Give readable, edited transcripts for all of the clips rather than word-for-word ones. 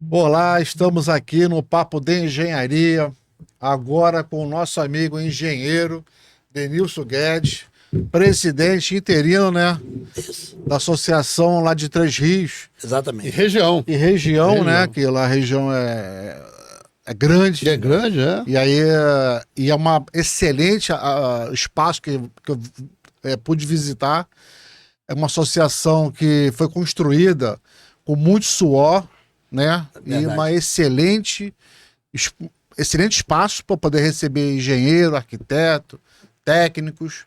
Olá, estamos aqui no Papo de Engenharia, agora com o nosso amigo engenheiro Denilson Guedes, presidente interino, né, Isso, da associação lá de Três Rios E exatamente. região. e região, né, Região. que lá a região é grande, E é grande, é? e aí é uma excelente espaço que eu pude visitar. É uma associação que foi construída com muito suor, né? E Verdade. uma es- excelente espaço para poder receber engenheiro, arquiteto, técnicos.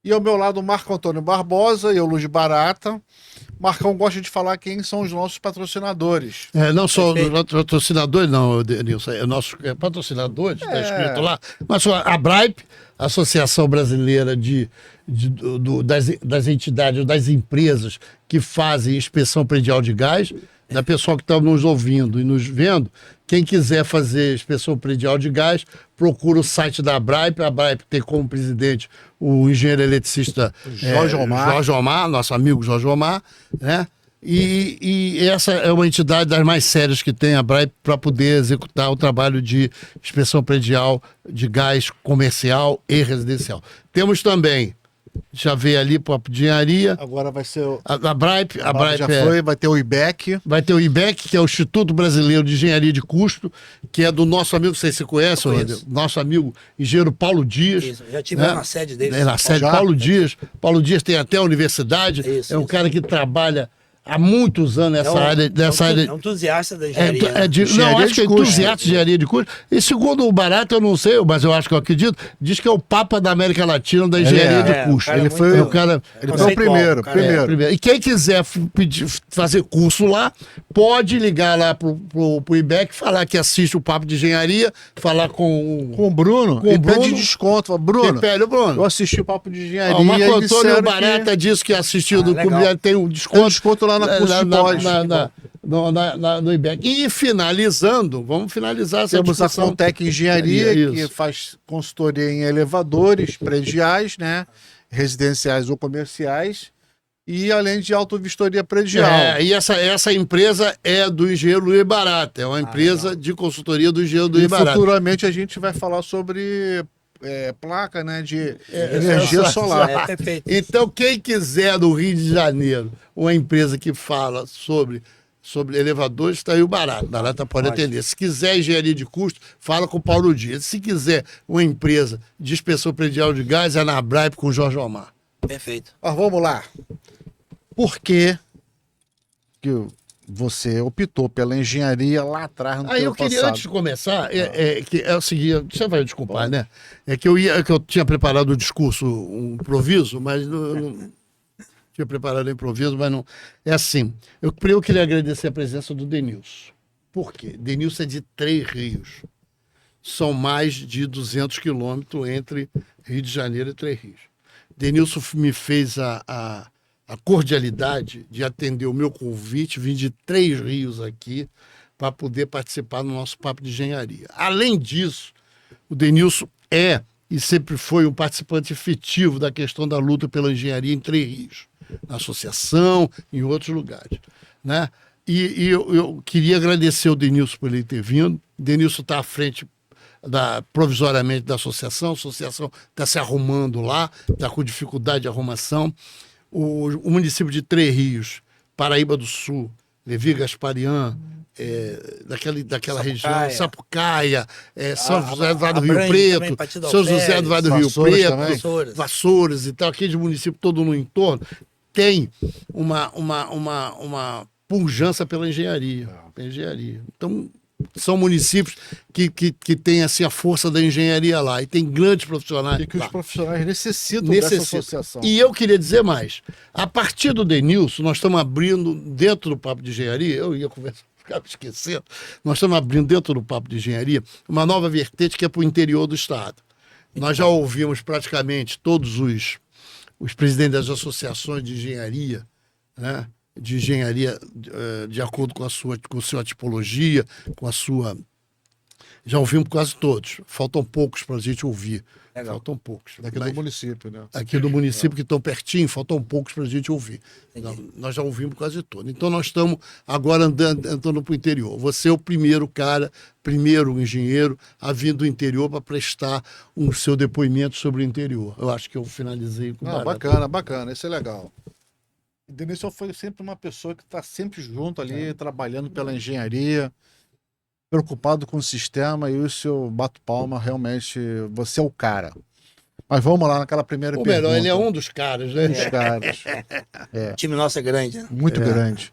E ao meu lado, o Marco Antônio Barbosa e o Luz Barata. Marcão gosta de falar quem são os nossos patrocinadores. Não só Perfeito. os patrocinadores, não, Denilson, é nossos patrocinadores, está escrito lá, mas a BRAIP, Associação Brasileira das entidades, das empresas que fazem inspeção predial de gás, da pessoal que está nos ouvindo e nos vendo, quem quiser fazer inspeção predial de gás, procura o site da BRAIP. A BRAIP tem como presidente o engenheiro eletricista Jorge Omar, nosso amigo Jorge Omar, né? E essa é uma entidade das mais sérias que tem a BRAIP para poder executar o trabalho de inspeção predial de gás comercial e residencial. Temos também, já veio ali para a engenharia, Agora vai ser o. a BRAIP, A BRAP já foi, vai ter o IBEC. vai ter o IBEC, que é o Instituto Brasileiro de Engenharia de Custo, que é do nosso amigo, não sei se você conhece, Eu conheço. nosso amigo engenheiro Paulo Dias. Isso, já tive né? lá na sede deles. É, na sede Já? Paulo Dias. Paulo Dias tem até a universidade, Isso, é um isso. cara que trabalha há muitos anos nessa área. Nessa área. É um entusiasta da engenharia. né? Não, Engenharia acho que é de custo. entusiasta de engenharia de custo. E segundo o Barato, eu não sei, mas eu acho que eu acredito, diz que é o Papa da América Latina da engenharia de o custo. cara é Ele muito- foi- É o cara. Ele foi o conceitual, primeiro, o cara é- primeiro. Primeiro. E quem quiser fazer curso lá, pode ligar lá pro IBEC, falar que assiste o Papo de Engenharia, falar com Com o Bruno, Com o e pede Bruno. desconto. Fala, Bruno, Pede, Bruno. eu assisti o Papo de Engenharia. O Marco e Antônio disseram Barata disse que assistiu do legal. Clube, tem um Tem um desconto. desconto lá na curso de pós. No IBEC. E finalizando, vamos finalizar essa Temos a discussão. Contec Engenharia, Isso. que faz consultoria em elevadores, prediais, né? Residenciais ou comerciais. E além de autovistoria predial. E essa empresa é do engenheiro Luiz Barata, é uma empresa de consultoria do engenheiro Luiz E Barata. futuramente a gente vai falar sobre placa, né, de energia essa- solar. É, perfeito. Então, quem quiser do Rio de Janeiro, uma empresa que fala sobre elevadores, está aí o Barata. Barata pode atender. Se quiser engenharia de custo, fala com o Paulo Dias. Se quiser uma empresa de inspeção predial de gás, é na BRAIP com o Jorge Omar. Perfeito. Mas vamos lá. Por que você optou pela engenharia lá atrás no Aí teu eu queria, passado? antes de começar, que é o seguinte, você vai desculpar, né? É que eu tinha preparado o discurso, um improviso, mas não tinha preparado o improviso, mas não. É assim, eu queria agradecer a presença do Denilson. Por quê? Denilson é de Três Rios. São mais de 200 quilômetros entre Rio de Janeiro e Três Rios. Denilson me fez a cordialidade de atender o meu convite, vim de Três Rios aqui para poder participar do nosso Papo de Engenharia. Além disso, o Denilson é e sempre foi um participante efetivo da questão da luta pela engenharia em Três Rios, na associação, em outros lugares, né? E eu queria agradecer ao Denilson por ele ter vindo. O Denilson está à frente provisoriamente da associação. A associação está se arrumando lá, está com dificuldade de arrumação. O município de Três Rios, Paraíba do Sul, Levi Gasparian, daquela região, Sapucaia, São José do Vale do Rio abrange também Preto, Partido São José Alferes, do Vale do Rio Vassouras Preto, também. Vassouras e tal, aquele município todo no entorno, tem uma pujança pela engenharia. Então, são municípios que têm assim, a força da engenharia lá, e tem grandes profissionais E que os lá. profissionais necessitam dessa associação. E eu queria dizer mais. A partir do Denilson, nós estamos abrindo, dentro do Papo de Engenharia, eu ia conversar, ficava esquecendo, nós estamos abrindo dentro do Papo de Engenharia uma nova vertente que é para o interior do Estado. Nós já ouvimos praticamente todos os presidentes das associações de engenharia, né? De engenharia de acordo com a sua tipologia, com a sua Já ouvimos quase todos. Faltam poucos para a gente ouvir. Legal. Faltam poucos. Daqui do município, né? Aqui do município que estão pertinho, faltam poucos para a gente ouvir. Nós já ouvimos quase todos. Então nós estamos agora andando para o interior. Você é o primeiro cara, primeiro engenheiro a vir do interior para prestar o seu depoimento sobre o interior. Eu acho que eu finalizei com Não, bacana, isso é legal. O Denilson foi sempre uma pessoa que está sempre junto ali, trabalhando pela engenharia, preocupado com o sistema, e o seu bato palma, realmente, você é o cara. Mas vamos lá naquela primeira Ou pergunta. melhor, ele é um dos caras, né? Dos caras. O time nosso é grande, né? Muito grande.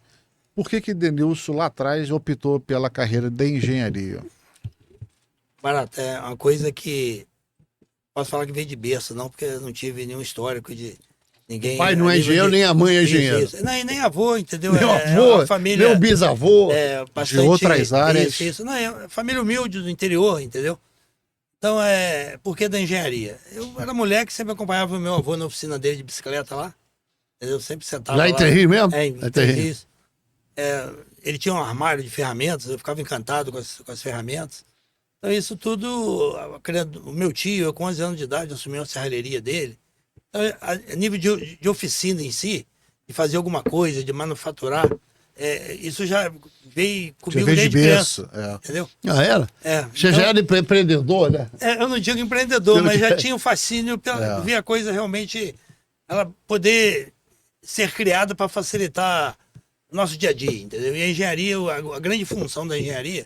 Por que Denilson lá atrás optou pela carreira de engenharia? Barato, é uma coisa que posso falar que veio de berço, não, porque eu não tive nenhum histórico de ninguém. O pai não é a nível engenheiro, nem a mãe é engenheiro. Isso. Nem avô, entendeu? Nem o É avô, uma família, nem o bisavô. bastante, de outras áreas. Isso. Não, é família humilde do interior, entendeu? Então, por que da engenharia? Eu era moleque, sempre acompanhava o meu avô na oficina dele de bicicleta lá. Eu sempre sentava Lá em Terri mesmo? É, em Terri. Terri. Ele tinha um armário de ferramentas, eu ficava encantado com as ferramentas. Então, isso tudo, o meu tio, eu com 11 anos de idade, assumiu a serralheria dele. Então, a nível de oficina em si, de fazer alguma coisa, de manufaturar, isso já veio comigo veio de desde criança. berço, Entendeu? Ah, era? Você já era empreendedor, né? Eu não digo empreendedor, mas já tinha um fascínio pela ver a coisa realmente, ela poder ser criada para facilitar o nosso dia a dia, entendeu? E a engenharia, a grande função da engenharia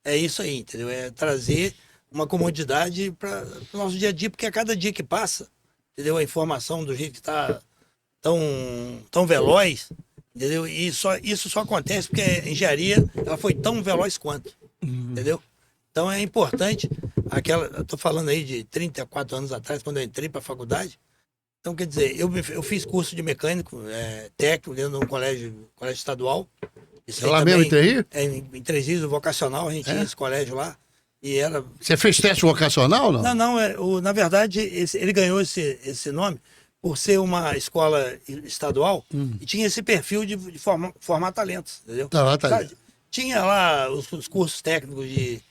é isso aí, entendeu? É trazer uma comodidade para o nosso dia a dia, porque a cada dia que passa, entendeu? A informação do jeito que está tão veloz, entendeu? E isso só acontece porque a engenharia ela foi tão veloz quanto, entendeu? Então é importante, eu tô falando aí de 34 anos atrás, quando eu entrei para a faculdade. Então, quer dizer, eu fiz curso de mecânico, técnico, dentro de um colégio estadual. Isso aí Lá também, mesmo em Terri? Em Três Rios, o vocacional, a gente tinha esse colégio lá. E era... Você fez teste vocacional, não? Não, na verdade, ele ganhou esse nome por ser uma escola estadual e tinha esse perfil de formar talentos, entendeu? Tá. Tinha lá os cursos técnicos de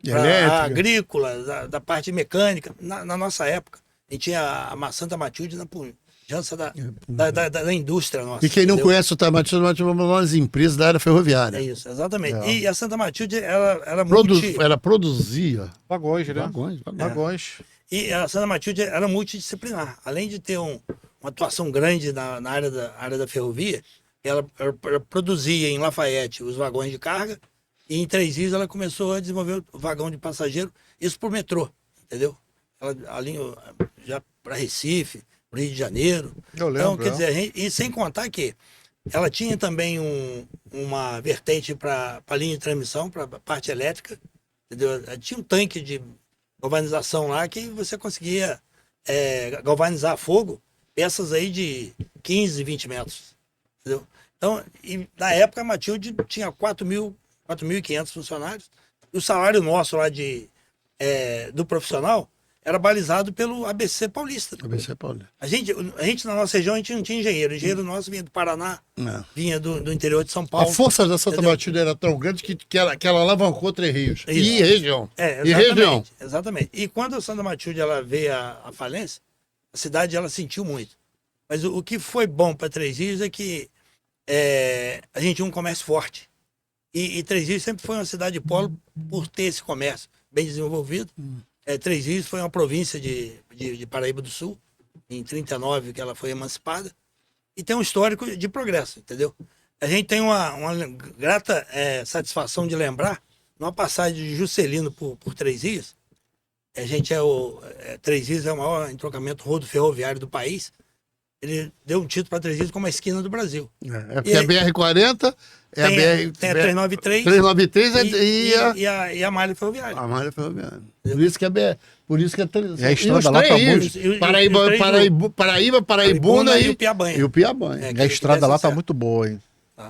elétrica, agrícola, da parte mecânica. Na nossa época, a gente tinha a Santa Matilde na pujança da indústria nossa. E quem não entendeu? conhece o Santa Matilde é uma das empresas da área ferroviária. É isso, exatamente. É. E a Santa Matilde, ela Ela produzia Vagões, né? vagões. E a Santa Matilde era multidisciplinar. Além de ter uma atuação grande na área da ferrovia, ela produzia em Lafayette os vagões de carga e em Três Rios ela começou a desenvolver o vagão de passageiro, isso por metrô, entendeu? Ela ali já para Recife, para Rio de Janeiro. Eu lembro. Então, quer dizer, e sem contar que ela tinha também uma vertente para a linha de transmissão, para a parte elétrica, entendeu? Tinha um tanque de galvanização lá que você conseguia galvanizar a fogo peças aí de 15, 20 metros, entendeu? Então, na época a Matilde tinha 4.500 funcionários e o salário nosso lá do profissional era balizado pelo ABC Paulista. ABC Paulista. A gente na nossa região, a gente não tinha engenheiro. O engenheiro nosso vinha do Paraná, vinha do interior de São Paulo. A força da Santa entendeu? Matilde era tão grande que ela alavancou Três Rios. Isso. E região. Exatamente, E região. Exatamente. E quando a Santa Matilde ela veio à falência, a cidade ela sentiu muito. Mas o que foi bom para Três Rios é que a gente tinha um comércio forte. E Três Rios sempre foi uma cidade de polo por ter esse comércio bem desenvolvido. Três Rios foi uma província de Paraíba do Sul, em 39 que ela foi emancipada, e tem um histórico de progresso, entendeu? A gente tem uma grata satisfação de lembrar, numa passagem de Juscelino por Três Rios, Três Rios é o maior entrocamento rodo-ferroviário do país, ele deu um título para Três Rios como a esquina do Brasil. Porque a BR-40... Tem a 393, 393 e a malha ferroviária. A malha ferroviária. Por isso que é E a estrada lá tá muito... Paraíbuna e o Piabanha. E o Piabanha. E a estrada lá tá muito boa, hein?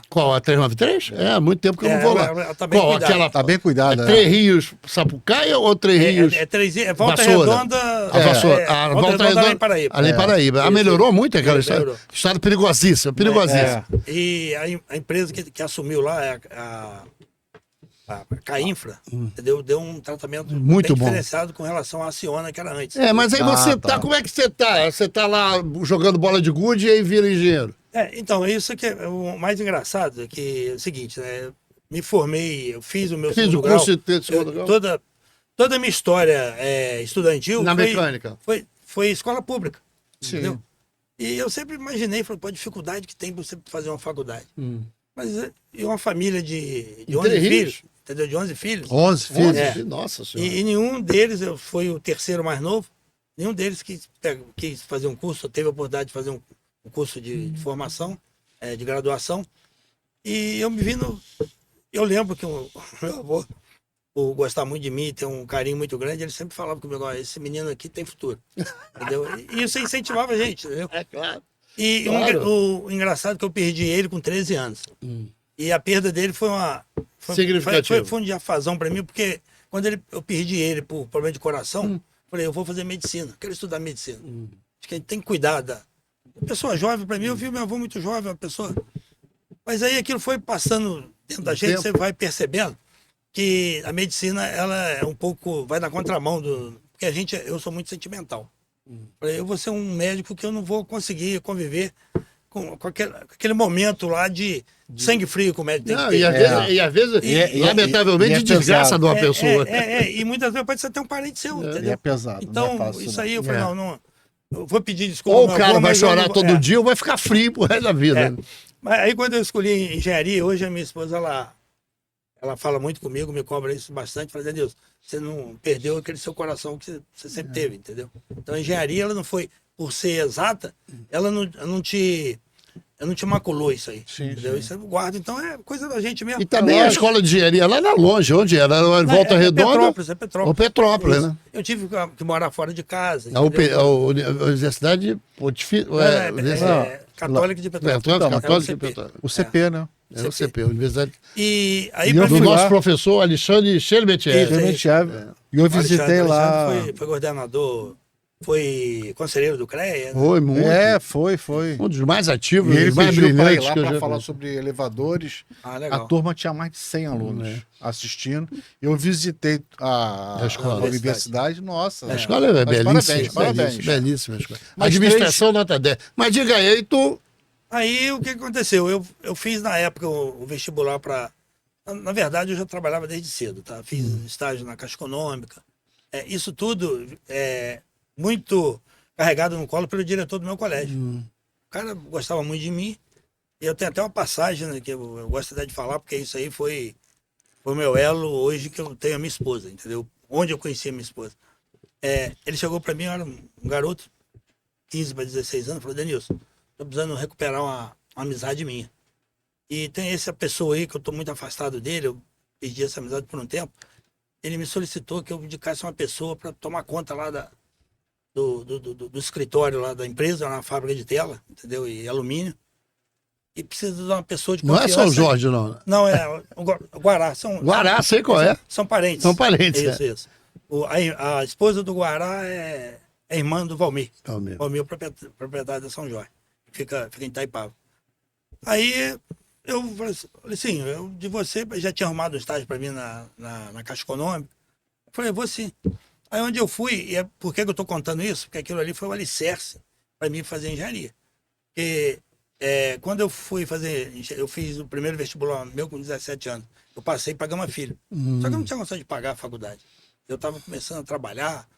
Qual? A 393? Há muito tempo que eu não vou lá. Ela tá bem Qual? cuidada. Aquela... Tá bem cuidada. Três Rios Sapucaia ou Três Rios... Volta Vassoura. Redonda... A Vassoura. A Volta Redonda em Paraíba. Ali em Paraíba. Melhorou muito aquela estrada. Melhorou. Estrada perigosíssima, perigosíssima. E a empresa que assumiu lá a Cainfra, entendeu? Deu um tratamento Muito bem bom. diferenciado com relação à Aciona, que era antes. Mas aí você tá, tá. como é que você tá? Você tá lá jogando bola de gude e aí vira engenheiro. Então, isso que é o mais engraçado, é que é o seguinte, né? Me formei, eu fiz o meu Fiz segundo o curso grau, de segundo grau. toda a minha história estudantil Na mecânica. foi escola pública, Sim. entendeu? E eu sempre imaginei, falei, pô, a dificuldade que tem pra você fazer uma faculdade. Mas e uma família de 11 Três filhos, entendeu? De 11 filhos. 11 filhos. É. Nossa senhora. E nenhum deles, eu fui o terceiro mais novo, nenhum deles quis fazer um curso, teve a oportunidade de fazer um curso de formação, de graduação. E eu me vi no... Eu lembro que o meu avô, por gostar muito de mim, ter um carinho muito grande, ele sempre falava comigo, ó, esse menino aqui tem futuro, entendeu? E isso incentivava a gente, entendeu? É claro. E Claro. o engraçado é que eu perdi ele com 13 anos. E a perda dele foi Significativa. foi um diafasão para mim, porque quando eu perdi ele por problema de coração, falei, eu vou fazer medicina, quero estudar medicina. Acho que a gente tem que cuidar da pessoa jovem. Para mim, eu vi meu avô muito jovem, uma pessoa... Mas aí aquilo foi passando dentro da gente, você vai percebendo que a medicina, ela é um pouco, vai na contramão porque eu sou muito sentimental. Falei, eu vou ser um médico que eu não vou conseguir conviver com aquele momento lá de sangue frio que o médico tem Não, que ter. e às vezes, lamentavelmente, e é desgraça pesado. de uma pessoa. E muitas vezes pode ser até um parente seu, E entendeu? é pesado. Então, não é fácil, isso não. aí eu falei, não, eu vou pedir desculpa. Ou ao o meu cara avô, vai mas eu chorar não- todo dia ou vai ficar frio pro resto da vida. Mas aí quando eu escolhi engenharia, hoje a minha esposa, ela fala muito comigo, me cobra isso bastante, fala, Deus, você não perdeu aquele seu coração que você sempre teve, entendeu? Então a engenharia, ela não foi, por ser exata, ela não te maculou isso aí, Sim, entendeu? sim. Isso eu guardo, então é coisa da gente mesmo. E também a escola de engenharia lá era longe, onde era? Era em Volta Redonda? Petrópolis, Ou Petrópolis, Isso. né? Eu tive que morar fora de casa, A Universidade Católica de Petrópolis. Católica de CP. Petrópolis. O CP, né? É o CP, a Universidade. E aí, E eu pra Do fui mim, nosso lá. professor Alexandre Sherbetier. Isso. Realmente é. E eu visitei Alexandre lá. foi coordenador, foi conselheiro do CREA, né? Foi muito. Foi. Um dos mais ativos, E ele dos mais pediu para ir brilhantes lá que eu para já falar vi. sobre elevadores. Ah, A legal. turma tinha mais de 100 alunos assistindo. Eu visitei a escola. universidade. Nossa. A escola é Mas belíssima. parabéns. Belíssima a escola. Mas Administração nota 10. Mas diga aí, tu... Aí o que aconteceu? Eu fiz na época o vestibular para. Na verdade, eu já trabalhava desde cedo, tá? Fiz estágio na Caixa Econômica. Isso tudo muito carregado no colo pelo diretor do meu colégio. O cara gostava muito de mim. E eu tenho até uma passagem, né, que eu gosto até de falar, porque isso aí foi o meu elo hoje que eu tenho a minha esposa, entendeu? Onde eu conheci a minha esposa. Ele chegou para mim, eu era um garoto, 15 para 16 anos, falou, Denilson, tô precisando recuperar uma amizade minha. E tem essa pessoa aí que eu tô muito afastado dele, eu perdi essa amizade por um tempo. Ele me solicitou que eu indicasse uma pessoa para tomar conta lá do escritório lá da empresa, na fábrica de tela, entendeu? E alumínio. E precisa de uma pessoa de Não é confiança. São Jorge, não. Não, o Guará. Guará, sei qual é. São parentes. São parentes, Isso. A esposa do Guará é irmã do Valmir. Valmir. Valmir é proprietário da São Jorge. Fica em Itaipava. Aí eu falei assim, eu de você já tinha arrumado um estágio para mim na Caixa Econômica. Eu falei, vou sim. Aí onde eu fui, e por que eu estou contando isso? Porque aquilo ali foi o alicerce para mim fazer engenharia. Porque quando eu fui eu fiz o primeiro vestibular meu com 17 anos. Eu passei para Gama Filho. Só que eu não tinha condição de pagar a faculdade. Eu estava começando a trabalhar,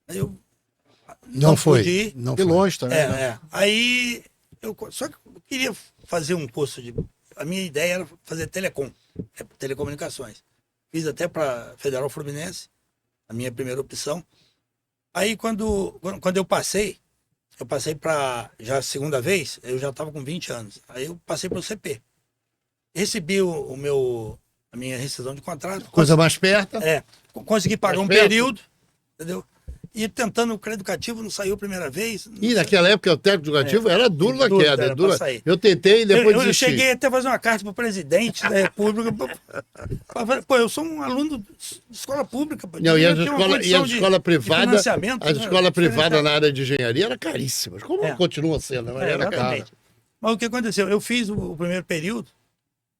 aí eu Não foi. pude ir. Não De foi. longe também. né? Aí, só que eu queria fazer um curso de... A minha ideia era fazer telecomunicações. Fiz até para Federal Fluminense, a minha primeira opção. Aí, quando eu passei para, já a segunda vez, eu já estava com 20 anos. Aí eu passei para o CP. Recebi a minha rescisão de contrato. Coisa mais perto. Consegui pagar Mais um perto. período, entendeu? E tentando o crédito educativo, não saiu a primeira vez. E naquela época o técnico educativo era duro na Duro, queda. era Duro. pra sair. Eu tentei e depois Eu desisti. cheguei até a fazer uma carta para o presidente da República. Pô, eu sou um aluno de escola pública. Pô, Não, e devia as ter uma escola, condição e a escola de privada, financiamento, as né? escolas privadas na área de engenharia eram caríssimas. Como É. continua sendo? Mas era caro. Exatamente. Mas o que aconteceu? Eu fiz o primeiro período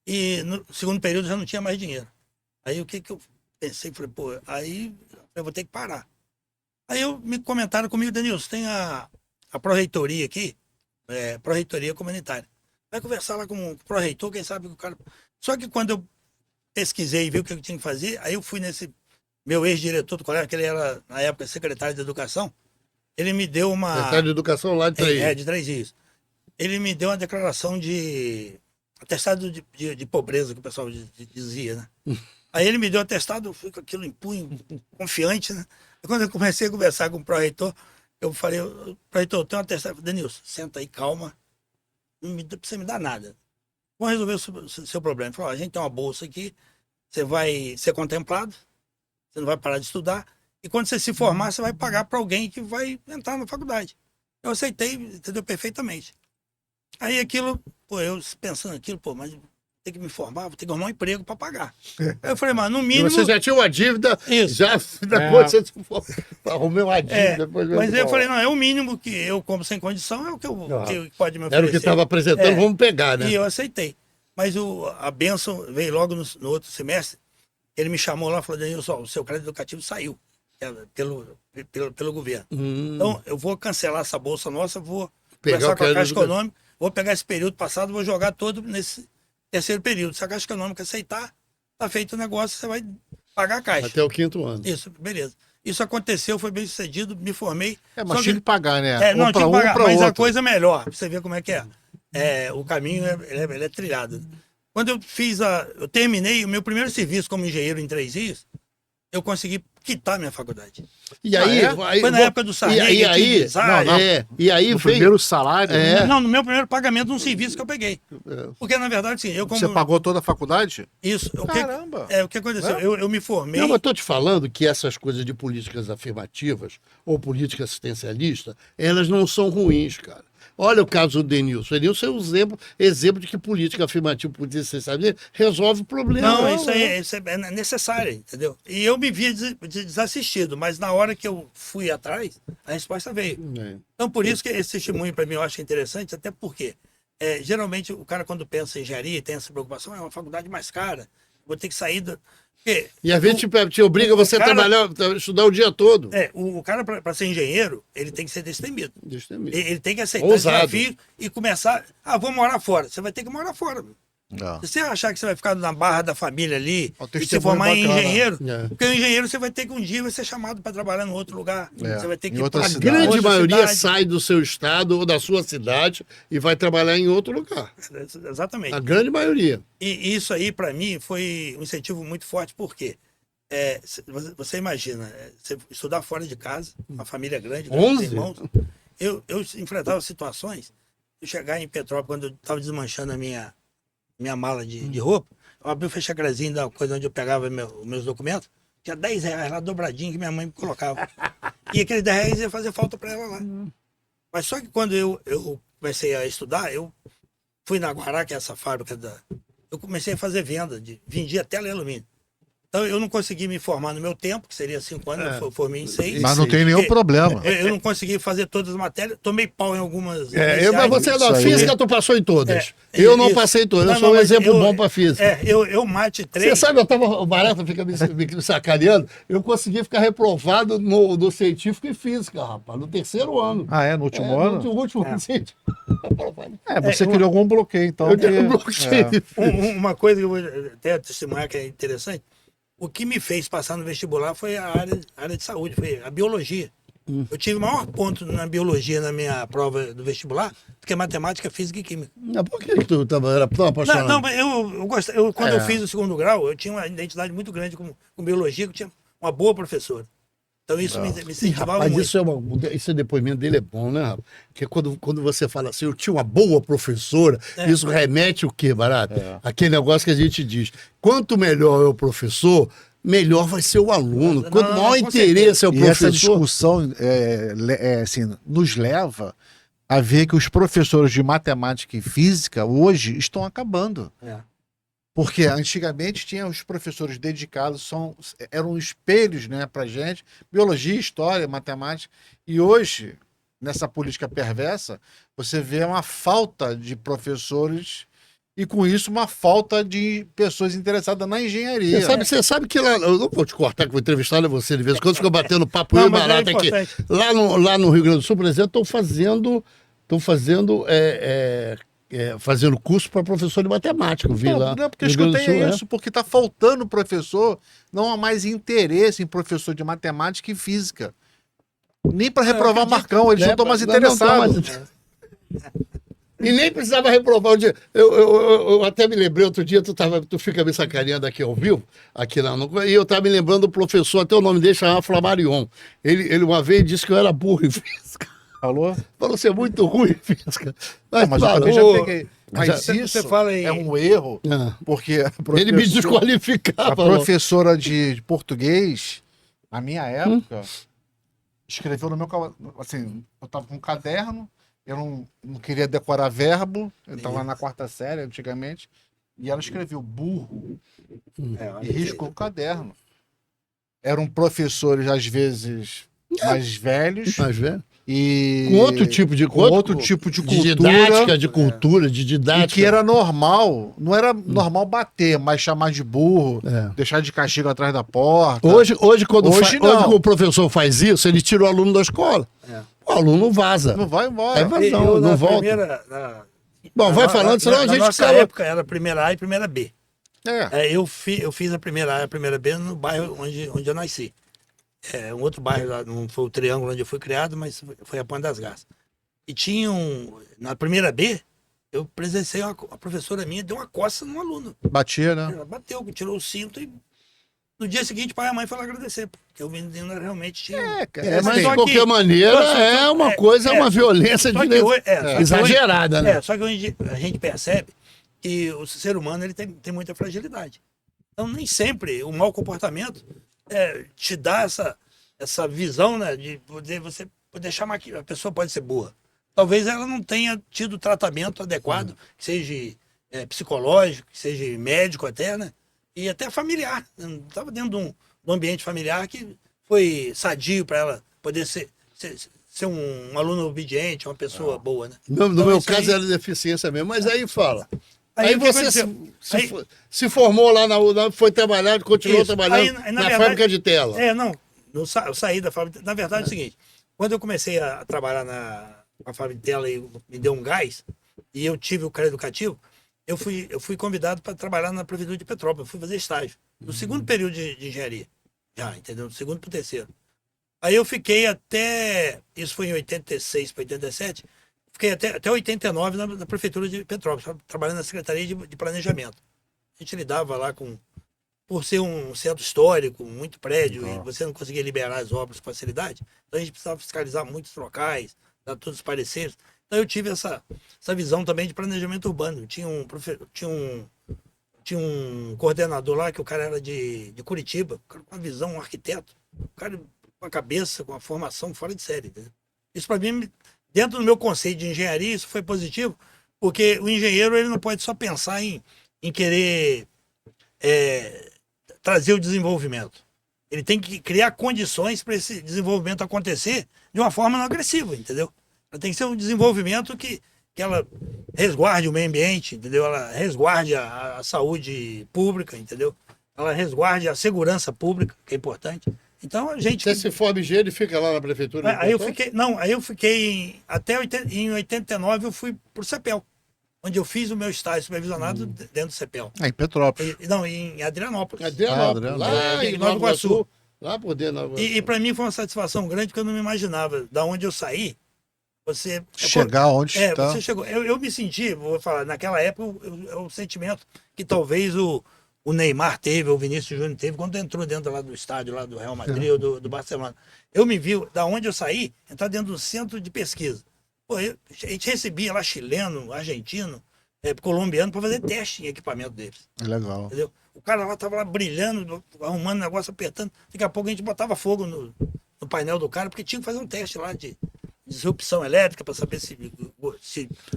e no segundo período já não tinha mais dinheiro. Aí o que eu pensei? Falei, pô, aí eu vou ter que parar. Aí me comentaram comigo, Denilson, tem a pró-reitoria aqui, pró-reitoria comunitária. Vai conversar lá com o pró-reitor, quem sabe o cara... Só que quando eu pesquisei e vi o que eu tinha que fazer, aí eu fui nesse meu ex-diretor do colégio, que ele era, na época, secretário de Educação, ele me deu uma... Secretário de Educação lá de Três. de Três Rios. Ele me deu uma declaração de atestado de pobreza, que o pessoal dizia, né? Aí ele me deu um atestado, eu fui com aquilo em punho, confiante, né? E quando eu comecei a conversar com o pró-reitor, eu falei, pró-reitor, eu tenho um atestado. Denilson, senta aí, calma, não precisa me dar nada. Vamos resolver o seu problema. Ele falou, a gente tem uma bolsa aqui, você vai ser contemplado, você não vai parar de estudar, e quando você se formar, você vai pagar para alguém que vai entrar na faculdade. Eu aceitei, entendeu, perfeitamente. Aí aquilo, pô, eu pensando aquilo, pô, mas tem que me formar, vou ter que arrumar um emprego para pagar. Aí eu falei, mas no mínimo... E você já tinha uma dívida, Isso. já depois você arrumou uma dívida. Mas eu falei, não, é o mínimo que eu, como sem condição, é o que que pode me oferecer. Era o que estava apresentando, vamos pegar, né? E eu aceitei. Mas a bênção veio logo no outro semestre, ele me chamou lá e falou, Denilson, o seu crédito educativo saiu pelo governo. Então, eu vou cancelar essa bolsa nossa, vou conversar com a Caixa Econômica, vou pegar esse período passado, vou jogar todo nesse terceiro período. Se a Caixa Econômica aceitar, tá feito o negócio, você vai pagar a Caixa. Até o 5º ano. Isso, beleza. Isso aconteceu, foi bem sucedido, me formei. Mas tinha que pagar, né? Não, tinha que pagar, mas outro. a coisa é melhor, pra você ver como é que é. O caminho ele é trilhado. Quando eu terminei o meu primeiro serviço como engenheiro em Três Rios, eu consegui quitar minha faculdade. E aí, foi na época do Sarney. E aí no primeiro salário? Não, no meu primeiro pagamento de um serviço que eu peguei. Porque, na verdade, sim, eu como... Você pagou toda a faculdade? Isso. Caramba! O que aconteceu? Eu me formei... Não, mas estou te falando que essas coisas de políticas afirmativas ou política assistencialista, elas não são ruins, cara. Olha o caso do Denilson. O Denilson é um exemplo de que política afirmativa, política assistencialista resolve o problema. Não, isso é necessário, entendeu? E eu me via desassistido, mas na hora que eu fui atrás, a resposta veio. Então, por isso que esse testemunho, para mim, eu acho interessante, até porque, geralmente, o cara, quando pensa em engenharia e tem essa preocupação, é uma faculdade mais cara, vou ter que sair do... E às vezes te obriga você a trabalhar, estudar o dia todo. O cara, para ser engenheiro, ele tem que ser destemido. Ele tem que aceitar esse desafio e começar. Vou morar fora. Você vai ter que morar fora. Se você achar que você vai ficar na barra da família ali e se formar em engenheiro, porque o engenheiro você vai ter que um dia vai ser chamado para trabalhar em outro lugar. Você vai ter que a grande maioria sai do seu estado ou da sua cidade e vai trabalhar em outro lugar. Exatamente. A grande maioria. E isso aí, para mim, foi um incentivo muito forte, porque você imagina, você estudar fora de casa, uma família grande, 11 irmãos. Eu enfrentava situações, eu chegar em Petrópolis, quando eu estava desmanchando a minha mala de roupa, eu abri o fecha-grazinho da coisa onde eu pegava meus documentos, tinha R$10 lá dobradinho que minha mãe me colocava. E aqueles R$10 ia fazer falta para ela lá. Mas só que quando eu comecei a estudar, eu fui na Guará, que é essa fábrica eu comecei a fazer venda, vendia tela e alumínio. Então eu não consegui me formar no meu tempo, que seria 5 anos, eu formei em 6. Mas não tem nenhum problema. Eu não consegui fazer todas as matérias, tomei pau em algumas. Mas você não, física tu passou em todas. Eu não passei em todas, eu sou um exemplo bom para física. Eu mate 3. Você sabe, o Barata fica me sacaneando, eu consegui ficar reprovado no científico e física, rapaz, no 3º ano. No último ano? No último ano científico. Você criou algum bloqueio, então. Eu tenho um bloqueio. Uma coisa que eu vou até testemunhar que é interessante. O que me fez passar no vestibular foi a área de saúde, foi a biologia. Eu tive o maior ponto na biologia na minha prova do vestibular do que matemática, física e química. Por que tu era tão apaixonado? Não, quando eu fiz o 2º grau, eu tinha uma identidade muito grande com biologia, que eu tinha uma boa professora. Então isso me incentivava muito. Mas esse depoimento dele é bom, né, rapaz? Porque quando você fala assim, eu tinha uma boa professora, isso remete o quê, Barata? Aquele negócio que a gente diz, quanto melhor é o professor, melhor vai ser o aluno. Quanto maior interesse é o professor... E essa discussão assim, nos leva a ver que os professores de matemática e física hoje estão acabando. Porque antigamente tinha os professores dedicados, eram espelhos, né, pra gente, biologia, história, matemática, e hoje, nessa política perversa, você vê uma falta de professores e com isso uma falta de pessoas interessadas na engenharia. Você sabe que lá, eu não vou te cortar, que vou entrevistar você de vez em quando, ficou batendo papo Não, eu e mas é Barata aqui. importante. Lá no Rio Grande do Sul, por exemplo, fazendo curso para professor de matemática, eu vi lá. Não, porque eu no Rio Grande do escutei Sul, isso, porque está faltando professor, não há mais interesse em professor de matemática e física. Nem para reprovar Marcão, eles não estão mais interessados. E nem precisava reprovar. Eu até me lembrei, outro dia, tu fica me sacaneando aqui ao vivo, aqui lá no... E eu estava me lembrando do professor, até o nome dele chamava Flamarion. Ele uma vez disse que eu era burro em física. Falou? Falou ser muito ruim em física. Mas eu também já peguei. Mas Já- isso você fala em- é um erro, Ah. porque Ele me desqualificava. a professora de português, na minha época, escreveu no meu... Assim, eu tava com um caderno, eu não queria decorar verbo, eu tava na quarta série, antigamente, e ela escreveu burro e riscou o caderno. Eram professores, às vezes, mais velhos Mas, velho, e... com outro tipo de com outro tipo de cultura. didática, de cultura, de E didática. que era normal, não era normal bater, mas chamar de burro, É. deixar de castigo atrás da porta. Hoje, quando Hoje não. hoje, o professor faz isso, ele tira o aluno da escola. É. O aluno vaza. Não vai embora. É, mas Eu, não na volta. Bom, vai falando, senão a na gente nossa acaba... época era a primeira A e primeira B. É. Eu fiz a primeira A e a primeira B no bairro onde eu nasci. Um outro bairro lá, não foi o Triângulo onde eu fui criado, mas foi a Ponta das Garças. E na primeira B, eu presenciei a professora minha, deu uma coça num aluno. Batia, né? Ela bateu, tirou o cinto e no dia seguinte o pai e a mãe foram agradecer, porque o menino realmente tinha... Mas assim, de qualquer maneira é uma coisa, é uma violência Só que hoje- só que exagerada, hoje- né? Só que hoje a gente percebe que o ser humano ele tem muita fragilidade. Então, nem sempre o mau comportamento te dá essa visão, né, de você poder chamar que a pessoa pode ser burra. Talvez ela não tenha tido tratamento adequado, que seja psicológico, que seja médico até, né? E até familiar. Estava dentro de um ambiente familiar que foi sadio para ela poder ser um aluno obediente, uma pessoa boa, né? No Então, meu isso caso aí- era deficiência mesmo. Mas aí fala. Aí Aí o que você aconteceu? se formou lá foi trabalhar, continuou Isso. trabalhando Aí, na fábrica de tela. Eu saí da fábrica. Na verdade é o seguinte, quando eu comecei a trabalhar na fábrica de tela e me deu um gás, e eu tive o crédito educativo, eu fui convidado para trabalhar na Prefeitura de Petrópolis, eu fui fazer estágio, no segundo período de engenharia, já, entendeu? Do segundo para o terceiro. Aí eu fiquei isso foi em 86 para 87, fiquei até 89 na Prefeitura de Petrópolis, trabalhando na Secretaria de Planejamento. A gente lidava lá por ser um centro histórico, muito prédio, e você não conseguia liberar as obras com facilidade, então a gente precisava fiscalizar muitos locais, dar todos os pareceres. Então eu tive essa visão também de planejamento urbano. Tinha um coordenador lá, que o cara era de Curitiba, um cara com uma visão, um arquiteto, um cara com a cabeça, com a formação fora de série. Entendeu? Isso para mim, dentro do meu conceito de engenharia, isso foi positivo, porque o engenheiro ele não pode só pensar em querer trazer o desenvolvimento. Ele tem que criar condições para esse desenvolvimento acontecer de uma forma não agressiva, entendeu? Ela tem que ser um desenvolvimento que ela resguarde o meio ambiente, entendeu? Ela resguarde a saúde pública, entendeu? Ela resguarde a segurança pública, que é importante. Então a gente... Você se forma engenheiro e fica lá na prefeitura? Aí eu fiquei em 89 eu fui pro CEPEL, onde eu fiz o meu estágio supervisionado dentro do CEPEL. Em Petrópolis. Não, em Adrianópolis. Adrianópolis, lá em Nova Iguaçu. Lá por dentro de Nova Iguaçu. E para mim foi uma satisfação grande, porque eu não me imaginava da onde eu saí. Chegar onde está. Você chegou. Eu me senti, vou falar, naquela época, o sentimento que talvez o Neymar teve, ou o Vinícius Júnior teve, quando entrou dentro lá do estádio, lá do Real Madrid ou do Barcelona. Eu me vi, da onde eu saí, entrar dentro do centro de pesquisa. Pô, a gente recebia lá chileno, argentino, colombiano, para fazer teste em equipamento deles. Legal. Entendeu? O cara lá tava lá brilhando, arrumando o negócio, apertando. Daqui a pouco a gente botava fogo no painel do cara, porque tinha que fazer um teste lá de disrupção elétrica para saber se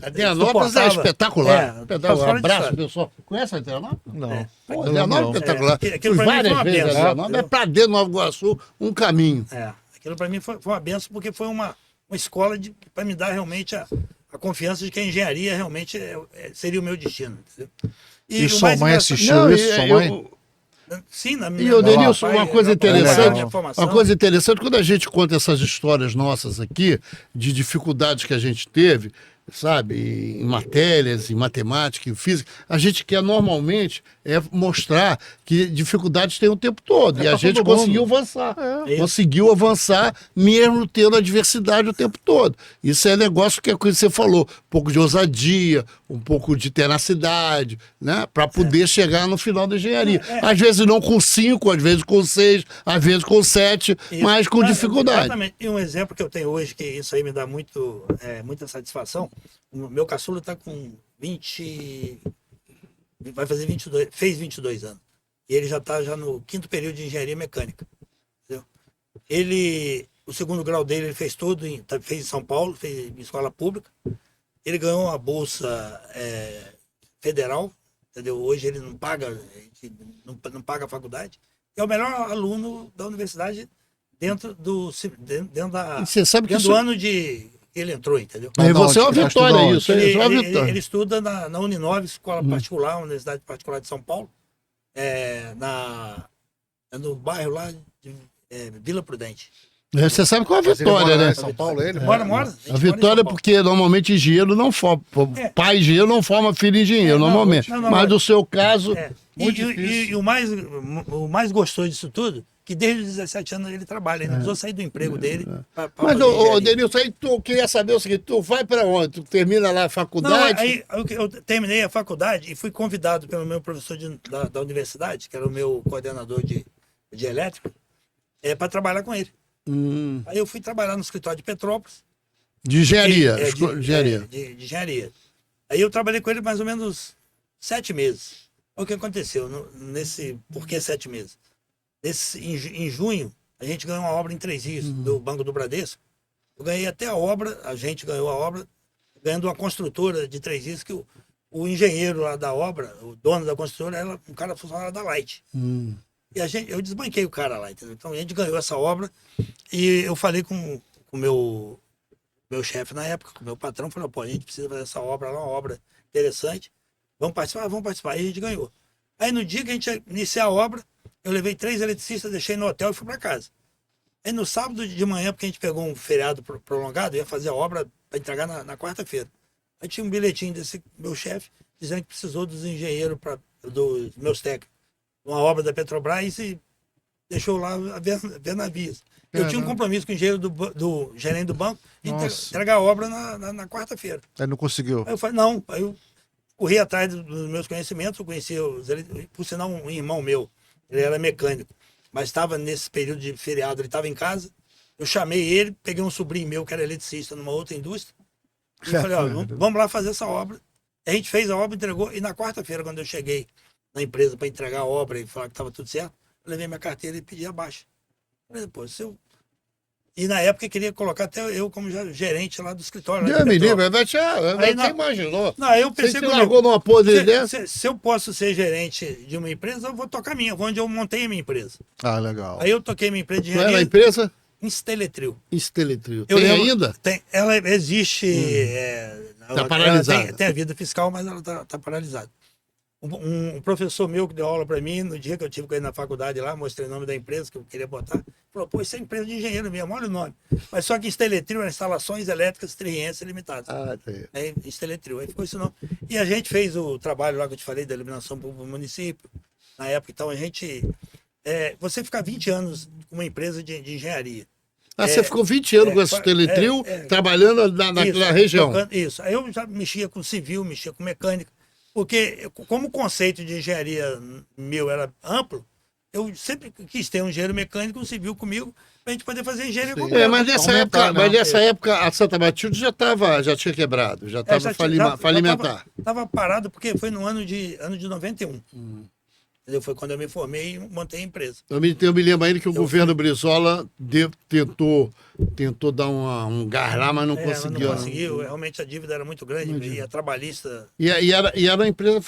Adrianópolis é espetacular. Espetacular. Um abraço, pessoal. Conhece Adrianópolis? Não. Pô, Adrianópolis é espetacular. Aquilo Fui pra mim foi várias uma vezes benção. Adrianópolis. É para dentro de Nova Iguaçu um caminho. Aquilo para mim foi uma benção, porque foi uma escola para me dar realmente a a confiança de que a engenharia realmente seria o meu destino. Entendeu? E o sua mais mãe engraçado- assistiu isso, sua mãe? Sim, na E o Denilson, uma coisa interessante, formação. uma coisa interessante, quando a gente conta essas histórias nossas aqui, de dificuldades que a gente teve, sabe, em matérias, em matemática, em física, a gente quer normalmente mostrar que dificuldades tem o tempo todo. E a pra gente todo mundo. conseguiu avançar. Isso. Conseguiu avançar mesmo tendo adversidade o tempo todo. Isso é negócio que é coisa que você falou, um pouco de ousadia, um pouco de tenacidade, né? Para poder chegar no final da engenharia. Às vezes não com 5, às vezes com 6, às vezes com 7, mas com dificuldade. Exatamente. E um exemplo que eu tenho hoje, que isso aí me dá muita satisfação, o meu caçula está com 20... Vai fazer 22, fez 22 anos. E ele já está no 5º período de engenharia mecânica. Entendeu? O segundo grau dele, ele fez tudo, fez em São Paulo, fez em escola pública. Ele ganhou uma bolsa federal, entendeu? Hoje ele não paga, não paga a faculdade. É o melhor aluno da universidade dentro Você sabe que dentro isso... do ano que ele entrou, entendeu? E você é uma Onde? Tá vitória estudando isso, é uma Ele vitória. estuda na Uninove, escola particular, Universidade Particular de São Paulo, no bairro lá de Vila Prudente. Você sabe qual é a Mas ele mora vitória, lá né? em São Paulo, ele? Mora. A mora em São vitória é Paulo. porque normalmente engenheiro não forma. Pai engenheiro não forma filho engenheiro, Não, normalmente. não, Mas no seu caso. Muito E difícil. o mais gostoso disso tudo, que desde os 17 anos ele trabalha, ele não precisou sair do emprego dele. Pra Mas, fazer ô engenharia. Denilson, aí tu queria saber o seguinte: tu vai pra onde? Tu termina lá a Não, faculdade? aí eu terminei a faculdade e fui convidado pelo meu professor da universidade, que era o meu coordenador de elétrica, para trabalhar com ele. Aí eu fui trabalhar no escritório de Petrópolis. De engenharia. De engenharia. de engenharia. Aí eu trabalhei com ele mais ou menos 7 meses. O que aconteceu? Por que 7 meses? Em junho, a gente ganhou uma obra em Três Rios, do Banco do Bradesco. Eu ganhei até a obra, a gente ganhou a obra, ganhando uma construtora de Três Rios, que o engenheiro lá da obra, o dono da construtora, era um cara funcionário da Light. E eu desbanquei o cara lá, entendeu? Então a gente ganhou essa obra e eu falei com o meu chefe na época, com o meu patrão, falou, pô, a gente precisa fazer essa obra lá, uma obra interessante. Vamos participar. Aí a gente ganhou. Aí no dia que a gente ia iniciar a obra, eu levei 3 eletricistas, deixei no hotel e fui para casa. Aí no sábado de manhã, porque a gente pegou um feriado prolongado, eu ia fazer a obra para entregar na quarta-feira. Aí tinha um bilhetinho desse meu chefe dizendo que precisou dos engenheiros, dos meus técnicos, uma obra da Petrobras e deixou lá ver navios. Eu tinha um compromisso com o engenheiro do gerente do banco de entregar a obra na quarta-feira. Aí não conseguiu. Aí eu falei, não. Aí eu corri atrás dos meus conhecimentos, eu conheci, por sinal, um irmão meu, ele era mecânico, mas estava nesse período de feriado, ele estava em casa, eu chamei ele, peguei um sobrinho meu que era eletricista numa outra indústria, e falei, ó, vamos lá fazer essa obra. A gente fez a obra, entregou, e na quarta-feira, quando eu cheguei na empresa para entregar a obra e falar que estava tudo certo, eu levei minha carteira e pedi a baixa. Falei, pô, E na época eu queria colocar até eu como gerente lá do escritório. Deus me livre, você não- imaginou. Não, eu Você pensei se comigo, largou numa pose dessa? se eu posso ser gerente de uma empresa, eu vou tocar a minha, onde eu montei a minha empresa. Ah, legal. Aí eu toquei minha empresa de Não era a engenharia empresa? em Steletril. Esteletril. Eu Tem lembro- ainda? Ela existe. Ela paralisada. tem a vida fiscal, mas ela tá paralisada. Um professor meu que deu aula para mim, no dia que eu tive com ele na faculdade lá, mostrei o nome da empresa que eu queria botar, falou, pô, isso é empresa de engenheiro mesmo, olha o nome. Mas só que Steletril era Instalações Elétricas Triense Limitadas. Ah, tem. Aí, Steletril, aí ficou isso não. E a gente fez o trabalho lá que eu te falei, da iluminação para o município, na época, então a gente... você ficar 20 anos com uma empresa de engenharia. Ah, você ficou 20 anos com esse Teletril, trabalhando naquela região. Isso. Aí eu já mexia com civil, mexia com mecânica, porque como o conceito de engenharia meu era amplo, eu sempre quis ter um engenheiro mecânico, um civil comigo, para a gente poder fazer engenharia completa. Mas nessa época a Santa Matilde já tinha quebrado, já estava falimentar. Estava parado porque foi no ano de 91. Entendeu? Foi quando eu me formei e montei a empresa. Eu me lembro ainda que o governo Brizola tentou dar um gás lá, mas não Mas conseguiu. não conseguiu, realmente a dívida era muito grande, e a trabalhista... E era uma empresa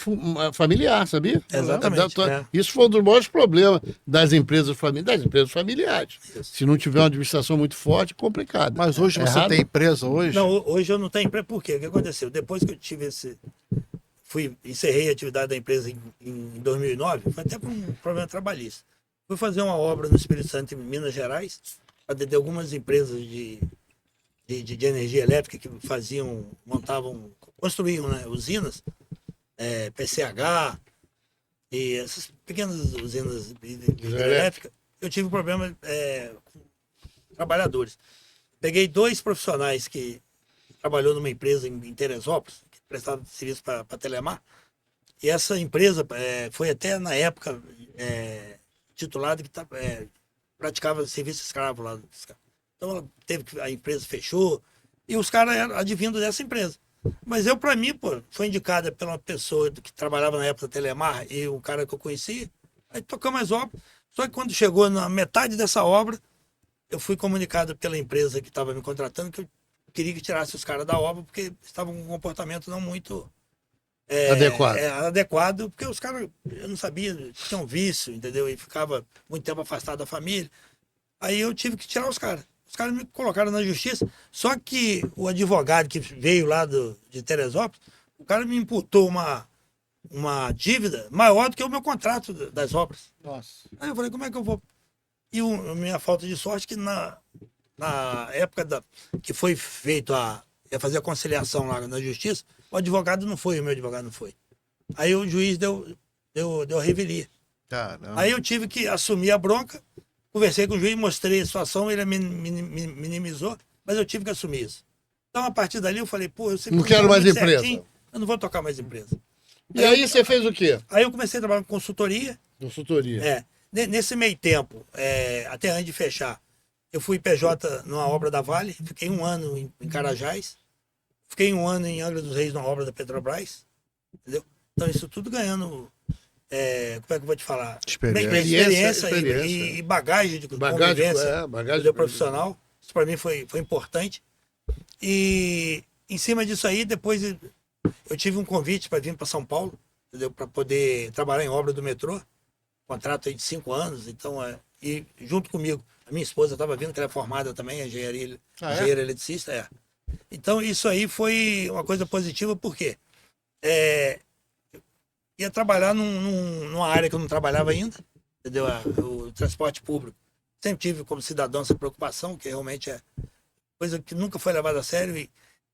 familiar, sabia? Exatamente, é. Isso foi um dos maiores problemas das empresas familiares. Se não tiver uma administração muito forte, é complicado. Mas hoje você errado? tem empresa hoje? Não, hoje eu não tenho empresa, por quê? O que aconteceu? Depois que eu tive encerrei a atividade da empresa em 2009, foi até por um problema trabalhista. Fui fazer uma obra no Espírito Santo, em Minas Gerais, para atender algumas empresas de energia elétrica que construíam, né, usinas, PCH e essas pequenas usinas elétricas. Eu tive um problema com trabalhadores. Peguei 2 profissionais que trabalhou numa empresa em Teresópolis, que prestava serviço para Telemar, e essa empresa foi até na época titulada que praticava serviço escravo lá. Então a empresa fechou e os caras eram advindo dessa empresa. Mas eu, para mim, foi indicada pela uma pessoa que trabalhava na época da Telemar e um cara que eu conheci, aí tocamos as obras. Só que quando chegou na metade dessa obra, eu fui comunicado pela empresa que estava me contratando que eu queria que tirasse os caras da obra porque estavam com um comportamento não muito adequado, porque os caras, eu não sabia, tinham vício, entendeu? E ficava muito tempo afastado da família. Aí eu tive que tirar os caras. Os caras me colocaram na justiça, só que o advogado que veio lá de Teresópolis, o cara me imputou uma dívida maior do que o meu contrato das obras. Nossa. Aí eu falei, como é que eu vou... E a minha falta de sorte que na época que foi feito ia fazer a conciliação lá na justiça, o advogado não foi, o meu advogado não foi. Aí o juiz deu revelia. Caramba. Aí eu tive que assumir a bronca, conversei com o juiz, mostrei a situação, ele minimizou, mas eu tive que assumir isso. Então, a partir dali, eu falei, eu sempre... Não quero mais empresa. Eu não vou tocar mais empresa. E aí você fez o quê? Aí eu comecei a trabalhar com consultoria. Consultoria. Nesse meio tempo, até antes de fechar, eu fui PJ numa obra da Vale, fiquei 1 ano em Carajás, fiquei 1 ano em Angra dos Reis numa obra da Petrobras, entendeu? Então isso tudo ganhando, como é que eu vou te falar? Experiência. E bagagem de convivência bagagem profissional. Isso para mim foi importante. E em cima disso aí, depois eu tive um convite para vir para São Paulo, entendeu? Para poder trabalhar em obra do metrô. Contrato aí de 5 anos, então, e junto comigo, a minha esposa estava vindo, que ela é formada também, engenheira eletricista, Então, isso aí foi uma coisa positiva, porque ia trabalhar numa área que eu não trabalhava ainda, entendeu? O transporte público. Sempre tive como cidadão essa preocupação, que realmente é coisa que nunca foi levada a sério, e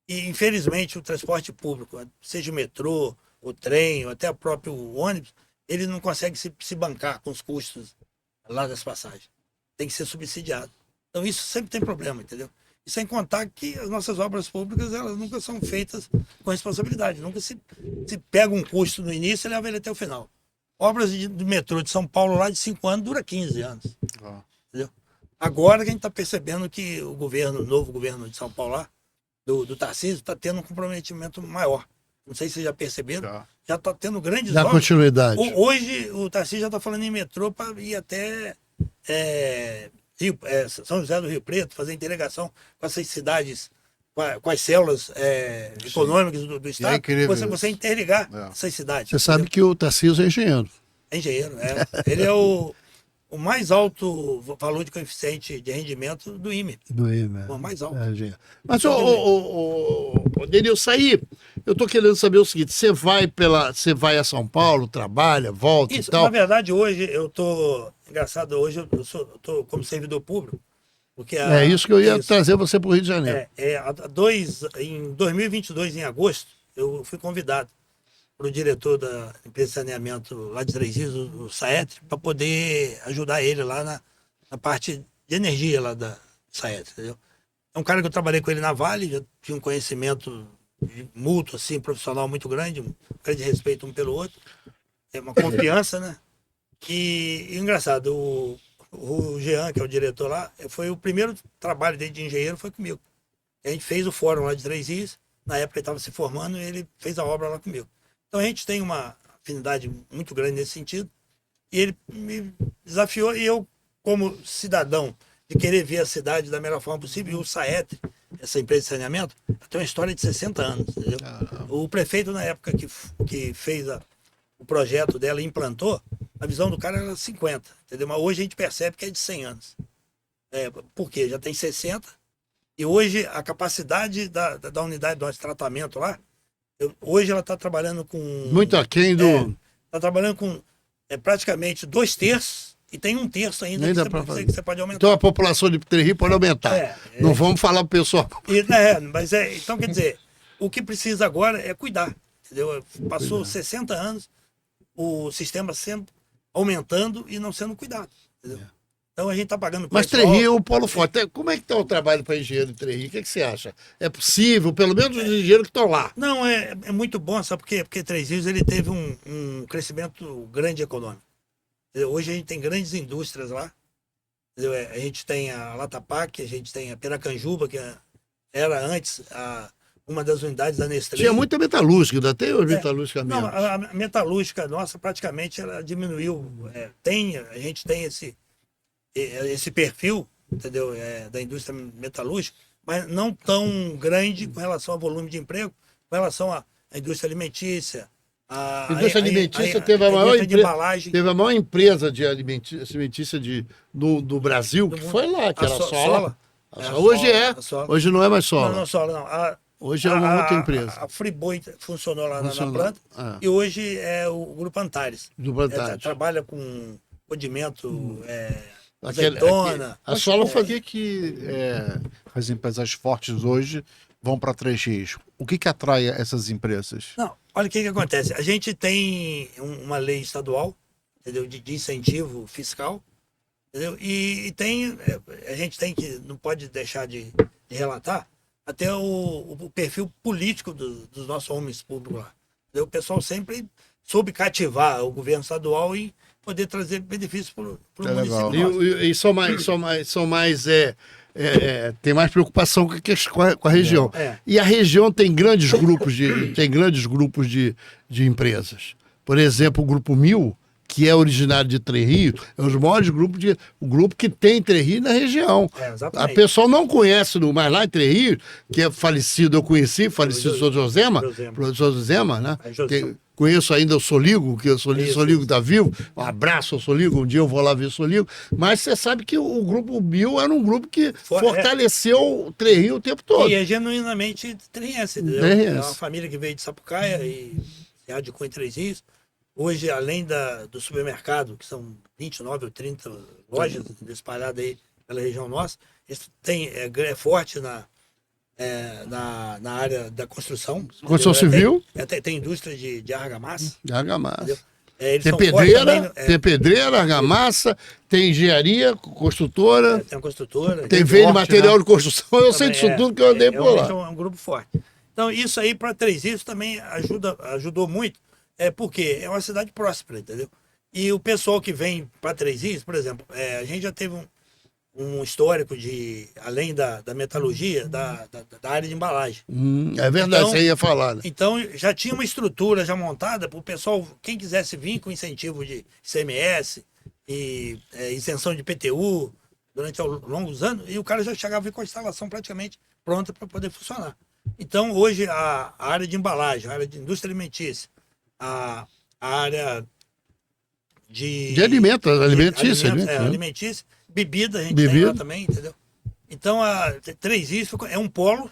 infelizmente o transporte público, seja o metrô, o trem, ou até o próprio ônibus, ele não consegue se bancar com os custos lá das passagens. Tem que ser subsidiado. Então isso sempre tem problema, entendeu? E sem contar que as nossas obras públicas, elas nunca são feitas com responsabilidade. Nunca se pega um custo no início e leva ele até o final. Obras do metrô de São Paulo lá de 5 anos dura 15 anos. Entendeu? Agora que a gente está percebendo que o novo governo de São Paulo lá, do Tarcísio, está tendo um comprometimento maior. Não sei se vocês já perceberam. Já está tendo grandes obras. Dá continuidade. Hoje o Tarcísio já está falando em metrô para ir até São José do Rio Preto, fazer interligação com essas cidades, com as células econômicas do Estado. Você interligar essas cidades. Você sabe que o Tarcísio é engenheiro. É engenheiro, Ele é o mais alto valor de coeficiente de rendimento do IME. Do IME. O mais alto. Mas, Denilson, aí eu tô querendo saber o seguinte: você vai a São Paulo, trabalha, volta e tal? Na verdade, hoje eu tô... Engraçado, hoje eu tô como servidor público. Porque isso que eu ia trazer você para o Rio de Janeiro. Em 2022, em agosto, eu fui convidado para o diretor da empresa de saneamento lá de Três Rios, o Saetri, para poder ajudar ele lá na parte de energia lá da Saetri, entendeu? É um cara que eu trabalhei com ele na Vale, já tinha um conhecimento mútuo, assim, profissional muito grande, um grande respeito um pelo outro, uma confiança, né? E engraçado, o Jean, que é o diretor lá, foi o primeiro trabalho dele de engenheiro, foi comigo. A gente fez o fórum lá de Três Rios, na época ele estava se formando e ele fez a obra lá comigo. Então a gente tem uma afinidade muito grande nesse sentido. E ele me desafiou, e eu, como cidadão, de querer ver a cidade da melhor forma possível, e o Saetri, essa empresa de saneamento, tem uma história de 60 anos, entendeu? O prefeito, na época que fez o projeto dela e implantou, a visão do cara era 50, entendeu? Mas hoje a gente percebe que é de 100 anos. Por quê? Já tem 60, e hoje a capacidade da unidade de tratamento lá, hoje ela está trabalhando com... Muito aquém do... Está trabalhando com praticamente 2/3, e tem 1/3 ainda que você pode aumentar. Então a população de Três Rios pode aumentar. Não vamos falar pro pessoal. Então, quer dizer, o que precisa agora é cuidar, entendeu? Passou 60 anos, o sistema sendo aumentando e não sendo cuidado, entendeu? Então a gente está pagando... Mas Três Rios é um polo forte. Como é que está o trabalho para engenheiro de Três Rios? O que você acha? É possível, pelo menos os engenheiros que estão lá? Não, é muito bom, sabe por quê? Porque Três Rios ele teve um crescimento grande econômico. Entendeu? Hoje a gente tem grandes indústrias lá. Entendeu? A gente tem a Latapac, a gente tem a Piracanjuba, que era antes uma das unidades da Nestlé. Tinha muita metalúrgica, ainda tem ou metalúrgica mesmo? Não, a metalúrgica nossa praticamente ela diminuiu. A gente tem esse perfil, entendeu? Da indústria metalúrgica, mas não tão grande com relação ao volume de emprego, com relação à indústria alimentícia. A indústria alimentícia teve a maior empresa de alimentícia do Brasil, que foi lá, que era a Sola. Hoje não é mais Sola. Não, Sola não. Hoje é uma outra empresa. A Friboi funcionou lá na planta, e hoje é o Grupo Antares. Trabalha com condimento, azeitona. A Sola fazia que as empresas fortes hoje vão para Três Rios. O que atrai essas empresas? Não, olha o que acontece. A gente tem uma lei estadual, entendeu? De incentivo fiscal, entendeu? E a gente tem que, não pode deixar de relatar, até o perfil político dos nossos homens públicos lá. Entendeu? O pessoal sempre soube cativar o governo estadual e poder trazer benefícios para o município. E tem mais preocupação com a região. E a região tem grandes grupos de empresas. Por exemplo, o Grupo 1000, que é originário de Três Rios, é os maiores grupos o grupo que tem Três Rios na região. A pessoa não conhece, mas lá em Três Rios, que é falecido, eu conheci, falecido o professor Josema, né? Conheço ainda o Soligo, que o Soligo está vivo. Um abraço ao Soligo, um dia eu vou lá ver o Soligo. Mas você sabe que o Grupo 1000 era um grupo que fortaleceu o Três Rios o tempo todo. E é genuinamente treense, entendeu? É uma família que veio de Sapucaia e se radicou em Três Rios. Hoje, além do supermercado, que são 29 ou 30 lojas espalhadas aí pela região nossa, é forte na área da construção. Construção civil? Tem indústria de argamassa. De argamassa. Tem pedreira, argamassa, tem engenharia, construtora. Tem uma construtora. Tem veio de material de construção. Eu sei disso tudo que eu andei por lá. É um grupo forte. Então, isso aí para Três Rios também ajudou muito, porque é uma cidade próspera, entendeu? E o pessoal que vem para Três Rios, por exemplo, a gente já teve um histórico além da metalurgia, da área de embalagem. É verdade, você ia falar. Né? Então, já tinha uma estrutura já montada para o pessoal, quem quisesse vir com incentivo de ICMS e isenção de PTU durante longos anos, e o cara já chegava com a instalação praticamente pronta para poder funcionar. Então, hoje, a área de embalagem, a área de indústria alimentícia, a área de alimentícia, bebida, a gente tem lá também, entendeu? Então, Três Rios é um polo,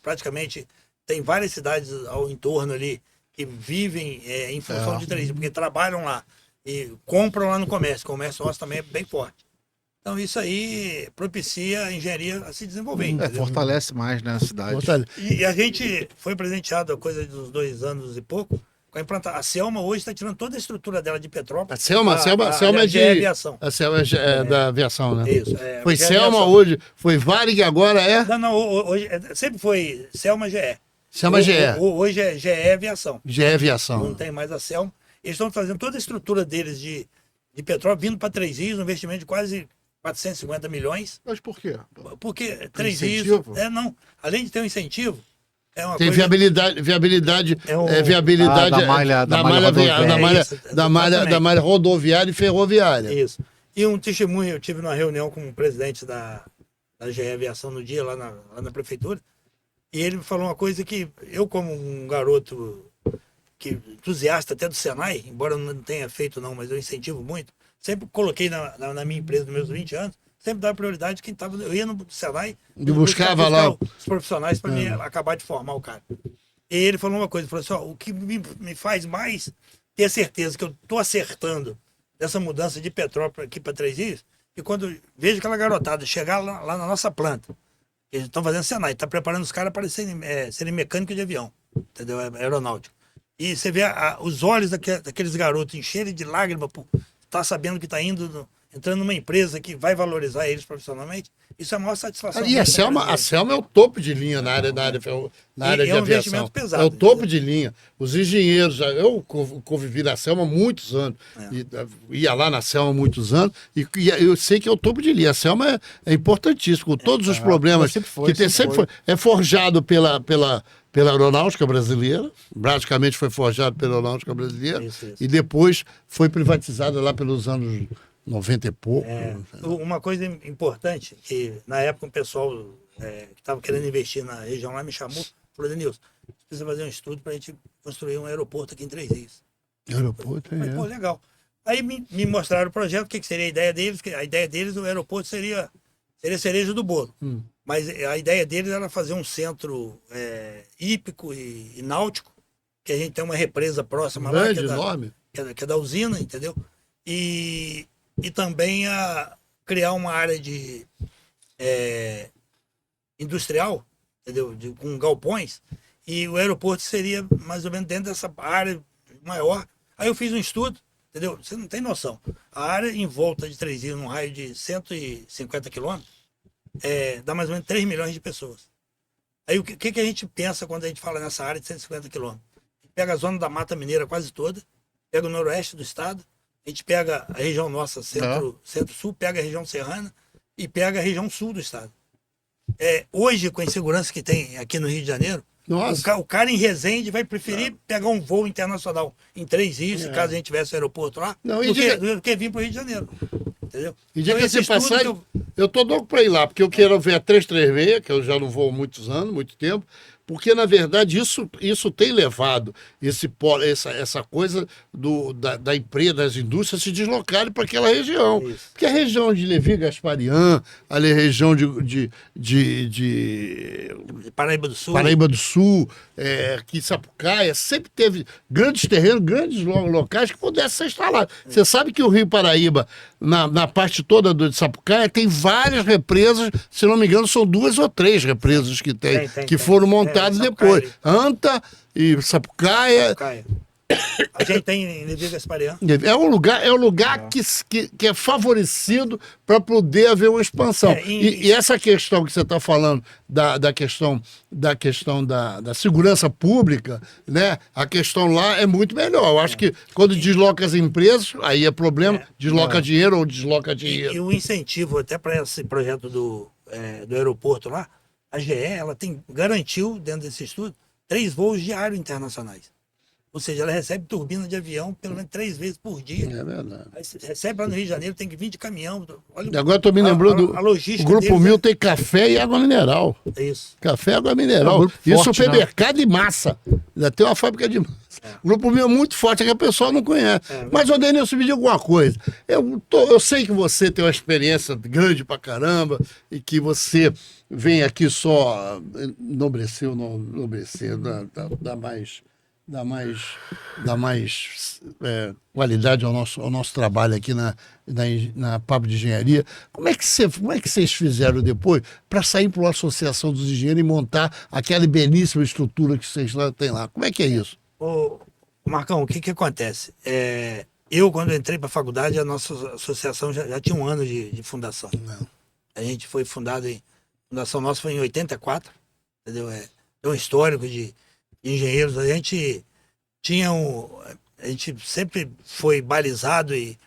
praticamente tem várias cidades ao entorno ali que vivem em função de Três Rios, porque trabalham lá e compram lá no comércio. O comércio nosso também é bem forte. Então, isso aí propicia a engenharia a se desenvolver. Fortalece mais, né, a cidade. E a gente foi presenteado há coisa de uns 2 anos e pouco com a implantação. A Selma hoje está tirando toda a estrutura dela de Petrópolis. A Selma é de aviação. A Selma é da aviação, né? Isso. Foi Selma hoje, foi Varig, agora é? Não, hoje sempre foi Selma GE. Selma GE. Hoje é GE Aviação. GE Aviação. Não tem mais a Selma. Eles estão fazendo toda a estrutura deles de Petrópolis, vindo para Três Rios, um investimento de quase 450 milhões. Mas por quê? Porque Três Rios... Além de ter um incentivo, É uma Tem coisa... viabilidade da malha rodoviária e ferroviária. Isso. E um testemunho, eu tive numa reunião com o presidente da GE Aviação no dia, lá na prefeitura, e ele me falou uma coisa que eu, como um garoto entusiasta até do Senai, embora eu não tenha feito não, mas eu incentivo muito, sempre coloquei na minha empresa, nos meus 20 anos, sempre dava prioridade quem estava. Eu ia no Senai e buscava lá os profissionais para mim acabar de formar o cara. E ele falou uma coisa, falou assim, ó, o que me faz mais ter certeza que eu estou acertando dessa mudança de Petrópolis aqui para Três Rios, e quando vejo aquela garotada chegar lá na nossa planta, eles estão fazendo Senai, está preparando os caras para serem mecânicos de avião, entendeu? Aeronáutico. E você vê os olhos daqueles garotos encherem de lágrimas por estar sabendo que está entrando numa empresa que vai valorizar eles profissionalmente. Isso é a maior satisfação. E a Selma é o topo de linha na área de aviação. Um investimento pesado. É o topo de linha. Os engenheiros, eu convivi na Selma há muitos anos. Ia lá na Selma há muitos anos. E eu sei que é o topo de linha. A Selma é importantíssimo, com todos os problemas sempre foi. É forjado pela aeronáutica brasileira, praticamente foi forjado pela aeronáutica brasileira, Isso. E depois foi privatizada lá pelos anos 90 e pouco. Uma coisa importante, que na época o pessoal que estava querendo investir na região lá me chamou, falou, Denilson, precisa fazer um estudo para a gente construir um aeroporto aqui em Três Rios. Aeroporto, Pô, legal. Aí me mostraram o projeto, o que seria a ideia deles, que a ideia deles, o aeroporto seria cereja do bolo. Mas a ideia deles era fazer um centro hípico e náutico, que a gente tem uma represa próxima lá, enorme. Que é da usina, entendeu? E também criar uma área de industrial, entendeu? Com galpões, e o aeroporto seria mais ou menos dentro dessa área maior. Aí eu fiz um estudo, entendeu? Você não tem noção. A área em volta de Três Rios, num raio de 150 quilômetros, dá mais ou menos 3 milhões de pessoas. Aí o que a gente pensa quando a gente fala nessa área de 150 quilômetros? Pega a zona da Mata Mineira quase toda, pega o noroeste do estado, a gente pega a região nossa, centro-sul, pega a região serrana e pega a região sul do estado. Hoje, com a insegurança que tem aqui no Rio de Janeiro, o cara em Resende vai preferir pegar um voo internacional em Três Rios, caso a gente tivesse aeroporto lá, do que vir para o Rio de Janeiro. Entendeu? E diga esse passagem, eu tô louco para ir lá, porque eu quero ver a 336, que eu já não vou há muitos anos, muito tempo, porque, na verdade, isso tem levado essa coisa da empresa, das indústrias se deslocarem para aquela região. Isso. Porque a região de Levi Gasparian, ali a região de Paraíba do Sul. Paraíba do Sul, que Sapucaia, sempre teve grandes terrenos, grandes locais que pudessem ser instalados. Você sabe que o Rio Paraíba, na parte toda de Sapucaia, tem várias represas, se não me engano, são 2 ou 3 represas que tem foram montadas depois. Anta e Sapucaia. A gente tem em Levi Gasparian. É um lugar que é favorecido para poder haver uma expansão. E essa questão que você está falando da questão da segurança pública, né? A questão lá é muito melhor. Eu acho que quando desloca as empresas, aí é problema, desloca dinheiro ou desloca dinheiro. E o incentivo até para esse projeto do aeroporto lá, a GE ela garantiu, dentro desse estudo, 3 voos diários internacionais. Ou seja, ela recebe turbina de avião pelo menos 3 vezes por dia. É verdade. Aí recebe lá no Rio de Janeiro, tem que vir de caminhão. Olha, e agora estou me lembrando a logística o Grupo Mil tem café e água mineral. É isso. Café e água mineral. Isso é supermercado de massa. Ainda tem uma fábrica de massa. O Grupo Mil é muito forte, é que a pessoa não conhece. Mas, ô Denilson, me diga alguma coisa. Eu sei que você tem uma experiência grande pra caramba e que você vem aqui só enobrecer, dá mais qualidade ao nosso trabalho aqui na Papo de Engenharia. Como é que vocês fizeram depois para sair para uma associação dos engenheiros e montar aquela belíssima estrutura que vocês têm lá? Como é que é isso? Ô, Marcão, o que acontece? Eu, quando entrei para a faculdade, a nossa associação já tinha 1 ano de fundação. Não. A gente foi fundado a fundação nossa foi em 84, entendeu? É um histórico de engenheiros. A gente sempre foi balizado e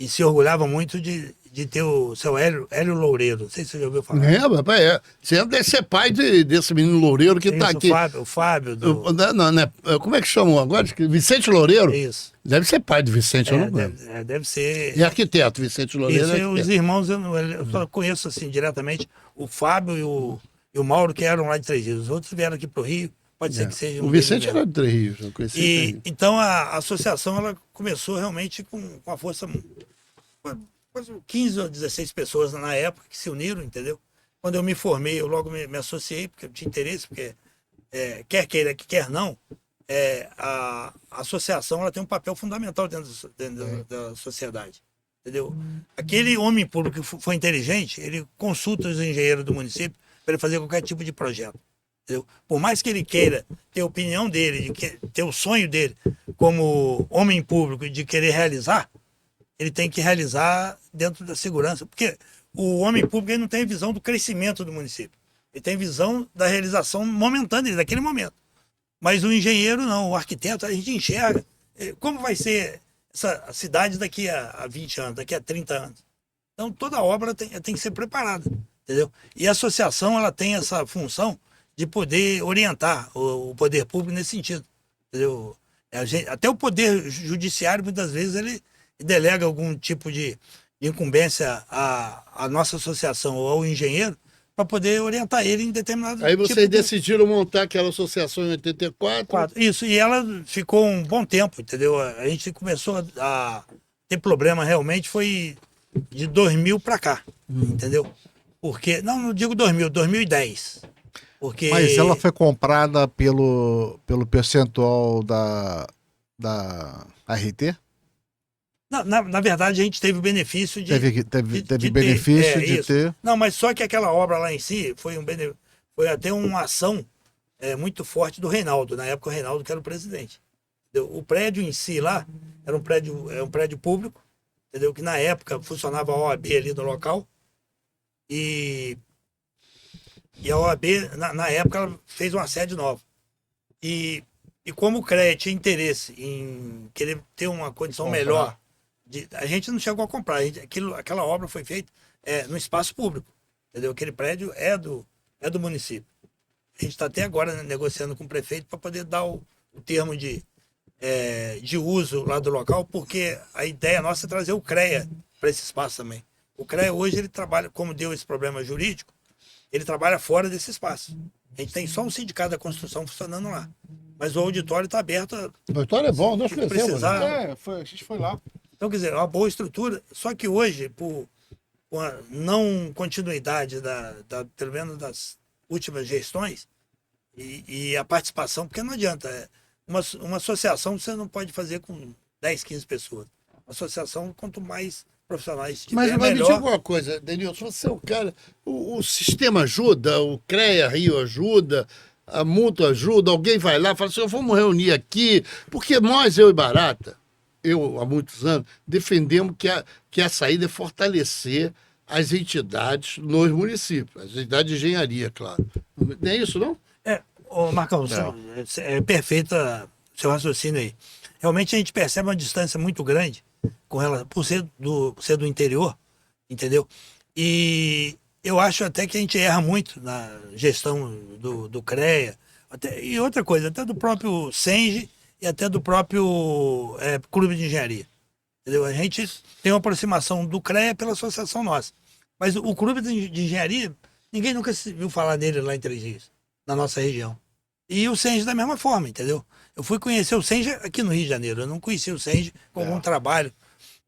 se orgulhava muito de de ter o seu Hélio Loureiro. Não sei se você já ouviu falar. Rapaz, você deve ser pai desse menino Loureiro que está aqui. O Fábio do... Não, como é que chamam agora? Vicente Loureiro? Isso. Deve ser pai do Vicente, eu não lembro. Deve ser... E arquiteto, Vicente Loureiro. Isso, é arquiteto. os irmãos, eu só conheço assim diretamente o Fábio e o Mauro, que eram lá de Três Rios. Os outros vieram aqui para o Rio, pode ser que seja. O Vicente era de Três Rios, eu conheci. Então a associação ela começou realmente com a força, quase 15 ou 16 pessoas na época que se uniram, entendeu? Quando eu me formei, eu logo me associei, porque eu tinha interesse, porque quer queira, quer não, a associação ela tem um papel fundamental dentro da sociedade. Entendeu? Aquele homem público que foi inteligente, ele consulta os engenheiros do município para ele fazer qualquer tipo de projeto. Entendeu? Por mais que ele queira ter a opinião dele, ter o sonho dele como homem público de querer realizar, ele tem que realizar dentro da segurança. Porque o homem público ele não tem visão do crescimento do município. Ele tem visão da realização momentânea, daquele momento. Mas o engenheiro não, o arquiteto, a gente enxerga como vai ser essa cidade daqui a 20 anos, daqui a 30 anos. Então, toda obra tem que ser preparada, entendeu? E a associação, ela tem essa função de poder orientar o poder público nesse sentido, entendeu? Até o poder judiciário, muitas vezes, ele delega algum tipo de incumbência à nossa associação ou ao engenheiro para poder orientar ele em determinado Aí vocês decidiram montar aquela associação em 84? Isso, e ela ficou um bom tempo, entendeu? A gente começou a ter problema realmente foi de 2000 para cá, entendeu? Porque, não digo 2000, 2010. Porque... Mas ela foi comprada pelo percentual da RT? Na verdade, a gente teve o benefício de... Teve benefício de ter... Não, mas só que aquela obra lá em si foi até uma ação muito forte do Reinaldo. Na época, o Reinaldo que era o presidente. Entendeu? O prédio em si lá era um prédio público, entendeu? Que na época funcionava a OAB ali no local. E a OAB, na época, ela fez uma sede nova. E como o CREA tinha interesse em querer ter uma condição melhor... A gente não chegou a comprar, aquela obra foi feita no espaço público, entendeu? Aquele prédio é do município. A gente está até agora negociando com o prefeito para poder dar o termo de uso lá do local, porque a ideia nossa é trazer o CREA para esse espaço também. O CREA hoje ele trabalha, como deu esse problema jurídico, ele trabalha fora desse espaço. A gente tem só um sindicato da construção funcionando lá. Mas o auditório está aberto. O auditório é bom, nós conhecemos. A gente foi lá. Então, quer dizer, é uma boa estrutura, só que hoje, por a não continuidade pelo menos das últimas gestões, e a participação, porque não adianta, uma associação você não pode fazer com 10, 15 pessoas. Uma associação, quanto mais profissionais tiver, mas melhor. Me diga uma coisa, Denilson, você é o cara, o sistema ajuda, o CREA Rio ajuda, a Mútua ajuda, alguém vai lá e fala assim, vamos reunir aqui, porque nós, eu e Barata, há muitos anos, defendemos que a saída é fortalecer as entidades nos municípios, as entidades de engenharia, claro. Não é isso, não? Marcão, é perfeita o seu raciocínio aí. Realmente a gente percebe uma distância muito grande com ela, por ser do interior, entendeu? E eu acho até que a gente erra muito na gestão do CREA, e outra coisa, até do próprio SENGE, e até do próprio clube de engenharia. Entendeu? A gente tem uma aproximação do CREA pela associação nossa. Mas o clube de engenharia, ninguém nunca viu falar dele lá em Três Rios, na nossa região. E o SENGE da mesma forma, entendeu? Eu fui conhecer o SENGE aqui no Rio de Janeiro, eu não conhecia o SENGE com algum trabalho.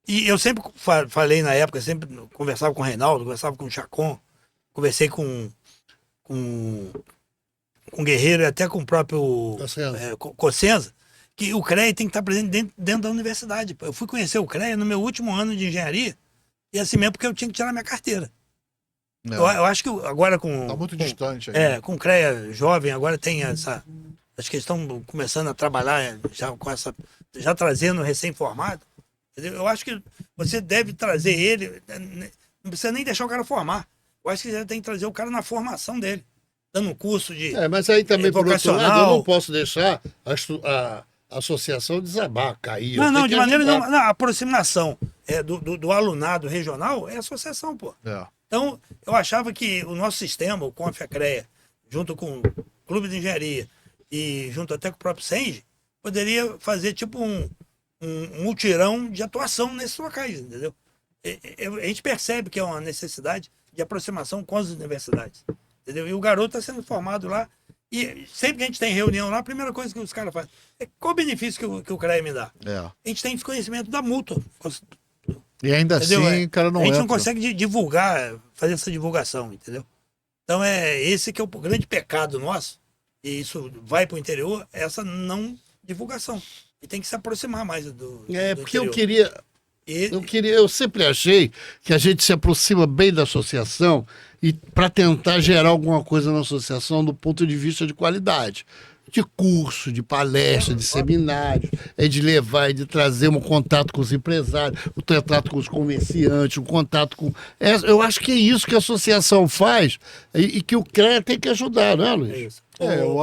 E eu sempre falei na época, sempre conversava com o Reinaldo, conversava com o Chacon, conversei com o Guerreiro e até com o próprio Cossenza, que o CREA tem que estar presente dentro da universidade. Eu fui conhecer o CREA no meu último ano de engenharia, e assim mesmo porque eu tinha que tirar minha carteira. Eu acho que agora com... Está muito distante aí. Com o CREA jovem, agora tem essa... Acho que eles estão começando a trabalhar já trazendo recém-formado. Entendeu? Eu acho que você deve trazer ele, não precisa nem deixar o cara formar. Eu acho que você tem que trazer o cara na formação dele, dando um curso de mas aí também, por outro lado, eu não posso deixar a associação desabar, cair. Não, de maneira nenhuma. Não, a aproximação. do alunado regional é a associação, pô. É. Então, eu achava que o nosso sistema, o CONF-ACREA, junto com o Clube de Engenharia e junto até com o próprio SENGE, poderia fazer tipo um mutirão de atuação nesses locais, entendeu? A gente percebe que é uma necessidade de aproximação com as universidades, entendeu? E o garoto está sendo formado lá, e sempre que a gente tem reunião lá, a primeira coisa que os caras fazem é qual o benefício que o CREA me dá? É. A gente tem desconhecimento da mútua. E ainda Entendeu? assim, o cara não A gente entra. não consegue divulgar, fazer essa divulgação, entendeu? Então esse que é o grande pecado nosso, e isso vai para o interior, é essa não divulgação. E tem que se aproximar mais do Porque interior. eu sempre achei que a gente se aproxima bem da associação e para tentar gerar alguma coisa na associação do ponto de vista de qualidade. De curso, de palestra, de seminários, de levar, de trazer um contato com os empresários, o contato com os comerciantes, o contato com... eu acho que é isso que a associação faz e que o CREA tem que ajudar, não é, Luiz? É isso.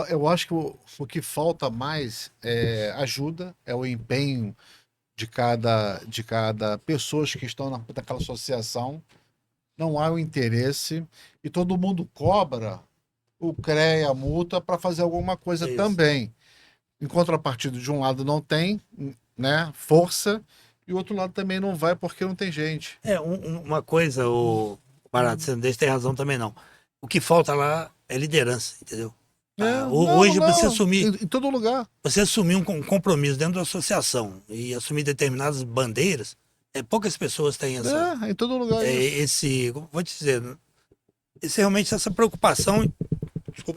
Eu acho que o que falta mais é ajuda, é o empenho de cada pessoas que estão naquela associação. Não há o interesse e todo mundo cobra o CREA, a multa, para fazer alguma coisa também. Em contrapartida, de um lado não tem, né, força, e o outro lado também não vai porque não tem gente. Uma coisa, o Barato, você não deixa ter razão também não. O que falta lá é liderança, entendeu? Hoje você assumir... Em todo lugar. Você assumir um compromisso dentro da associação e assumir determinadas bandeiras, poucas pessoas têm essa... em todo lugar. Vou te dizer, realmente essa preocupação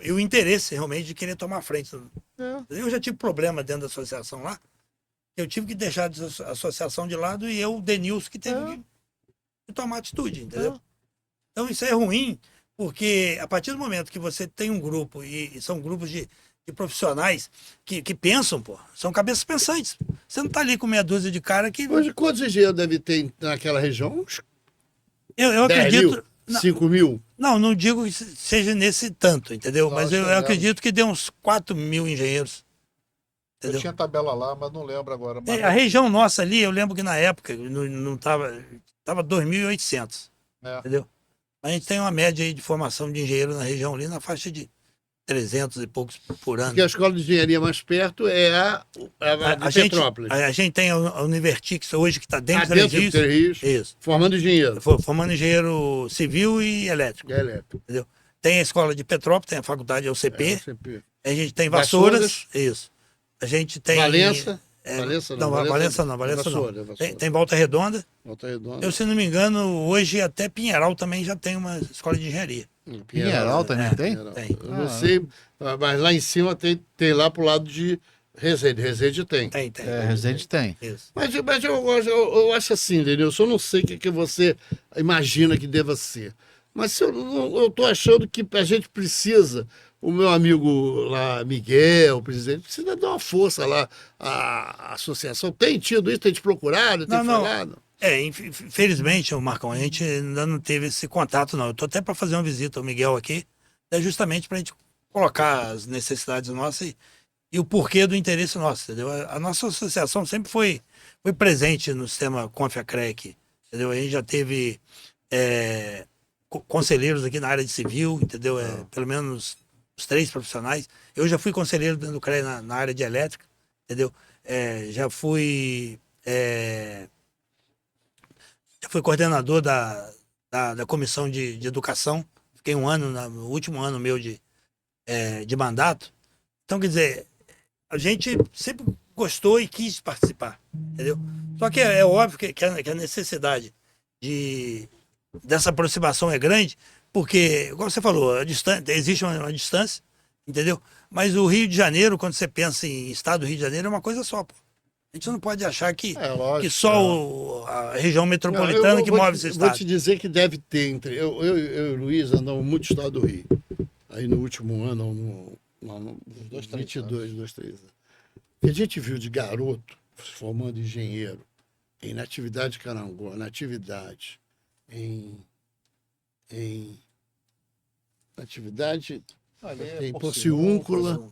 e o interesse realmente de querer tomar a frente. Eu já tive problema dentro da associação lá, eu tive que deixar a associação de lado e o Denilson que teve que tomar atitude, entendeu? Então isso é ruim, porque a partir do momento que você tem um grupo, e são grupos de profissionais que pensam, pô, são cabeças pensantes. Você não tá ali com meia dúzia de cara que... Hoje, quantos engenheiros deve ter naquela região? Uns eu acredito... 5 mil? Não digo que seja nesse tanto, entendeu? Mas eu acredito que dê uns 4 mil engenheiros. Entendeu? Eu tinha tabela lá, mas não lembro agora. A região nossa ali, eu lembro que na época não tava 2.800, entendeu? A gente tem uma média aí de formação de engenheiro na região ali na faixa de 300 e poucos por ano. Porque a escola de engenharia mais perto é a de Petrópolis. A gente tem a Univertix hoje que está dentro dentro do Três Rios. Isso. Formando engenheiro. Formando engenheiro civil e elétrico. Entendeu? Tem a escola de Petrópolis, tem a faculdade UCP. A gente tem Vassouras. Isso. A gente tem... Valença. Valença não. Tem Volta Redonda. Eu, se não me engano, hoje até Pinheiral também já tem uma escola de engenharia. Pinheiral também tem? Tem. Eu não sei, mas lá em cima tem lá pro lado de Resende. Resende tem. Tem. Resende tem. Isso. Mas eu acho assim, Denilson, eu não sei o que você imagina que deva ser. Mas eu tô achando que a gente precisa, o meu amigo lá, Miguel, o presidente, precisa dar uma força lá. A associação tem tido isso, tem te procurado, tem falado? Infelizmente, Marcão, a gente ainda não teve esse contato, não. Eu tô até para fazer uma visita ao Miguel aqui, justamente para a gente colocar as necessidades nossas e o porquê do interesse nosso, entendeu? A nossa associação sempre foi presente no sistema CONF-ACREA aqui, entendeu? A gente já teve conselheiros aqui na área de civil, entendeu? Pelo menos os 3 profissionais. Eu já fui conselheiro dentro do CREA na área de elétrica, entendeu? Já fui coordenador da comissão de educação. Fiquei um ano, no último ano meu de mandato. Então, quer dizer, a gente sempre gostou e quis participar, entendeu? Só que é óbvio que a necessidade dessa aproximação é grande, porque, igual você falou, existe uma distância, entendeu? Mas o Rio de Janeiro, quando você pensa em estado do Rio de Janeiro, é uma coisa só, pô. A gente não pode achar que só a região metropolitana que move esse estado. Vou te dizer que deve ter eu e o Luiz andamos muito no estado do Rio. Aí no último ano, no 22, 23 anos. O que a gente viu de garoto se formando engenheiro em Natividade Carangola, Natividade, em Porciúncula,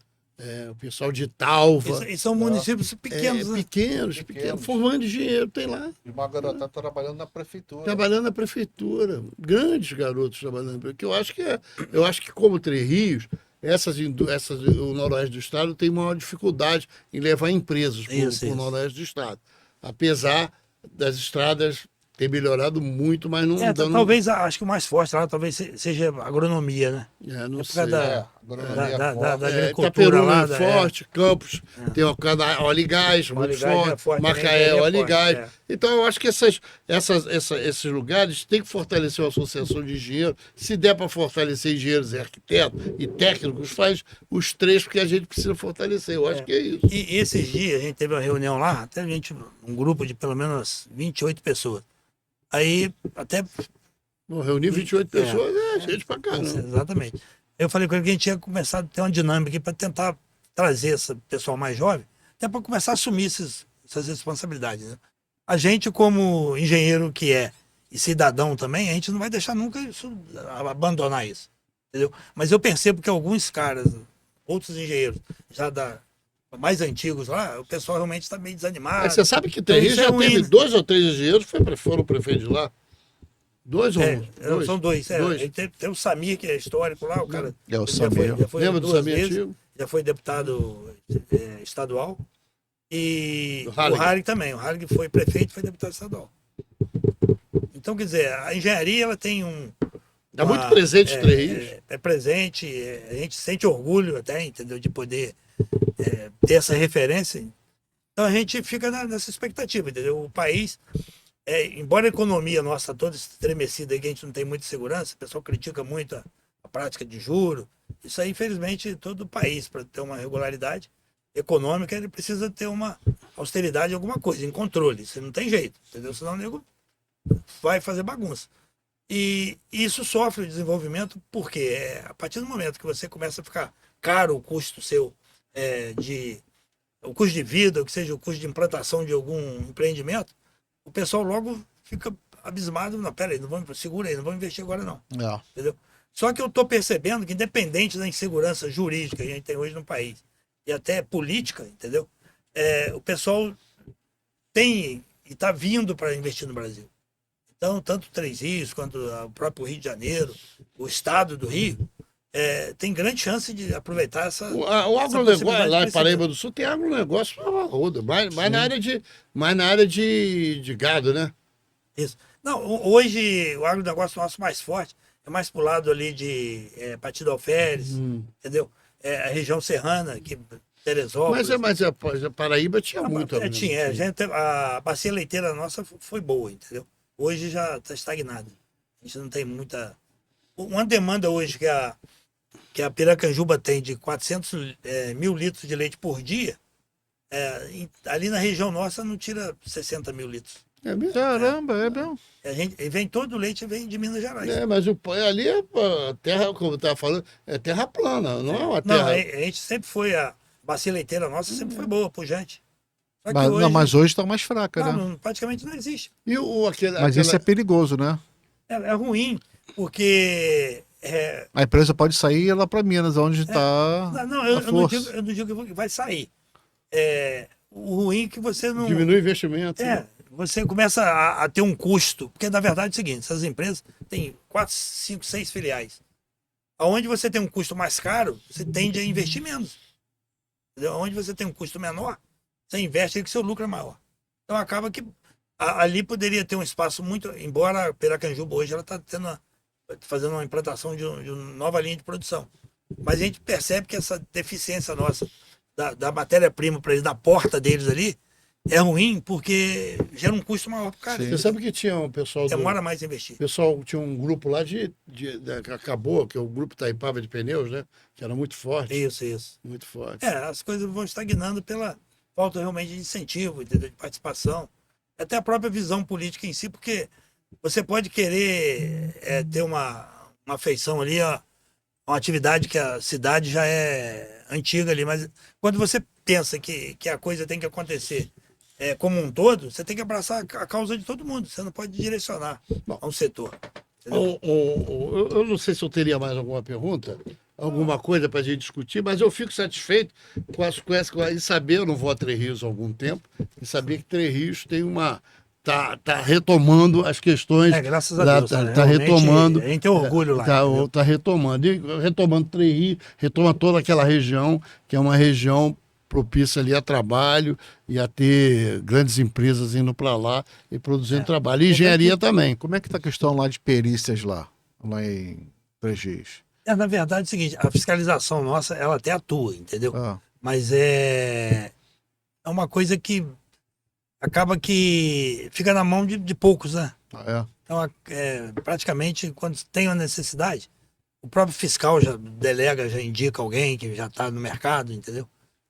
o pessoal de Talva. E são municípios pequenos, né? Pequenos, formando engenheiro, tem lá. E uma garota trabalhando na prefeitura. Trabalhando na prefeitura. Grandes garotos trabalhando. Porque eu acho que como Três Rios, o noroeste do estado tem maior dificuldade em levar empresas para o noroeste do estado. Apesar das estradas ter melhorado muito, mas não dando... Talvez, acho que o mais forte lá talvez seja a agronomia, né? Não por sei. causa da agricultura Itaperuna lá. É forte, Campos tem o óleo e gás, muito forte, Macaé, óleo e gás. Então, eu acho que esses lugares têm que fortalecer a associação de engenheiros. Se der para fortalecer engenheiros e arquitetos e técnicos, faz os três, porque a gente precisa fortalecer. Eu acho que é isso. E esses dias a gente teve uma reunião lá, até um grupo de pelo menos 28 pessoas. Aí, até... Reunir 28 pessoas gente pra caramba. Exatamente. Eu falei com ele que a gente tinha começado a ter uma dinâmica aqui para tentar trazer esse pessoal mais jovem, até para começar a assumir essas responsabilidades. Né? A gente, como engenheiro que é, e cidadão também, a gente não vai deixar nunca abandonar isso. Entendeu? Mas eu percebo que alguns caras, outros engenheiros, mais antigos lá, o pessoal realmente está meio desanimado. Você sabe que Três Rios já teve 2 ou 3 engenheiros que foram prefeito de lá? 2 ou 1? São dois. Tem o Samir, que é histórico lá, o cara. O Samir. Lembra do Samir antigo? Já foi deputado estadual. E o Harry também. O Harry foi prefeito e foi deputado estadual. Então, quer dizer, a engenharia ela tem Está muito presente em Três Rios. É presente, a gente sente orgulho até, entendeu? De poder ter essa referência. Então a gente fica nessa expectativa, entendeu? O país, embora a economia nossa toda estremecida, aí, que a gente não tem muita segurança, o pessoal critica muito a prática de juros. Isso aí, infelizmente, todo o país, para ter uma regularidade econômica, ele precisa ter uma austeridade em alguma coisa, em controle. Isso não tem jeito, entendeu? Senão o nego vai fazer bagunça. E isso sofre o desenvolvimento porque a partir do momento que você começa a ficar caro o custo seu, o custo de vida, ou que seja o custo de implantação de algum empreendimento, o pessoal logo fica abismado. Não, pera aí, segura aí, não vamos investir agora não. Entendeu? Só que eu estou percebendo que, independente da insegurança jurídica que a gente tem hoje no país, e até política, entendeu? O pessoal tem e está vindo para investir no Brasil. Então, tanto Três Rios quanto o próprio Rio de Janeiro, o estado do Rio, tem grande chance de aproveitar essa. O agronegócio lá em Paraíba do Sul tem agronegócio para roda, mais na área de gado, né? Isso. Não, hoje o agronegócio nosso mais forte é mais pro lado ali de Partido Alferes, entendeu? A região serrana, que Teresópolis. Mas a Paraíba tinha muito. A bacia leiteira nossa foi boa, entendeu? Hoje já está estagnada. A gente não tem muita... Uma demanda hoje que a Piracanjuba tem de 400 mil litros de leite por dia, ali na região nossa não tira 60 mil litros. É mesmo? Caramba, é mesmo. Vem todo o leite vem de Minas Gerais. Mas ali a terra, como eu estava falando, é terra plana, não é uma terra... Não, a gente sempre foi, a bacia leiteira nossa sempre foi boa, pujante. Mas hoje está mais fraca, né? Praticamente não existe. Mas isso é perigoso, né? É ruim, porque... A empresa pode sair lá para Minas, onde está eu não digo que vai sair. O ruim é que você não... Diminui o investimento. Você começa a ter um custo, porque na verdade é o seguinte, essas empresas têm 4, 5, 6 filiais. Onde você tem um custo mais caro, você tende a investir menos. Entendeu? Onde você tem um custo menor, você investe e que seu lucro é maior. Então acaba que ali poderia ter um espaço muito... Embora a Piracanjuba hoje ela está fazendo uma implantação de uma nova linha de produção. Mas a gente percebe que essa deficiência nossa da matéria-prima para eles, da porta deles ali, é ruim porque gera um custo maior para o cara. Você sabe que tinha um pessoal... Demora mais a investir. Pessoal, tinha um grupo lá que acabou, que é o grupo Taipava de Pneus, né? Que era muito forte. Isso. Muito forte. As coisas vão estagnando pela falta realmente de incentivo, entendeu? De participação. Até a própria visão política em si, porque você pode querer ter uma afeição ali, uma atividade que a cidade já é antiga ali, mas quando você pensa que a coisa tem que acontecer como um todo, você tem que abraçar a causa de todo mundo, você não pode direcionar a um setor. Eu não sei se eu teria mais alguma pergunta, alguma coisa para a gente discutir, mas eu fico satisfeito em saber, eu não vou a Três Rios há algum tempo, em saber que Três Rios tem uma... Tá retomando as questões. Graças a Deus. Tá retomando. A gente tem orgulho lá. Tá retomando. E retomando Três Rios, retoma toda aquela região, que é uma região propícia ali a trabalho e a ter grandes empresas indo para lá e produzindo trabalho. E engenharia também. Como é que tá a questão lá de perícias lá em Três Rios? Na verdade é o seguinte, a fiscalização nossa, ela até atua, entendeu? Mas é uma coisa que acaba que fica na mão de poucos, né? Então, praticamente, quando tem uma necessidade, o próprio fiscal já delega, já indica alguém que já está no mercado, entendeu?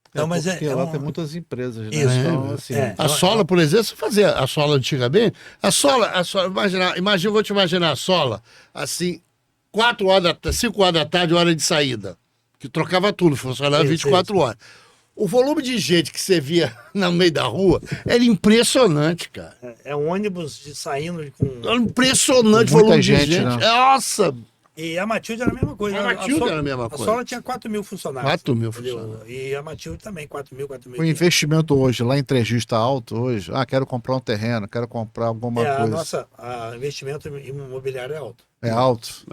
Então, mas porque lá tem muitas empresas, né? Isso. Então, assim, A sola, por exemplo, se fazia a sola antigamente, a sola, vou te imaginar a sola, assim, 5 horas da tarde, hora de saída, que trocava tudo, funcionava 24 horas. O volume de gente que você via no meio da rua era impressionante, cara. É um ônibus saindo com... Era impressionante o volume de gente. Né? Nossa! E a Matilde era a mesma coisa. A Matilde era a mesma coisa. A Sola tinha 4 mil funcionários. 4 mil funcionários. E a Matilde também, 4 mil. O investimento hoje, lá em Três Rios está alto hoje? Quero comprar um terreno, quero comprar alguma coisa. O investimento imobiliário é alto. É alto?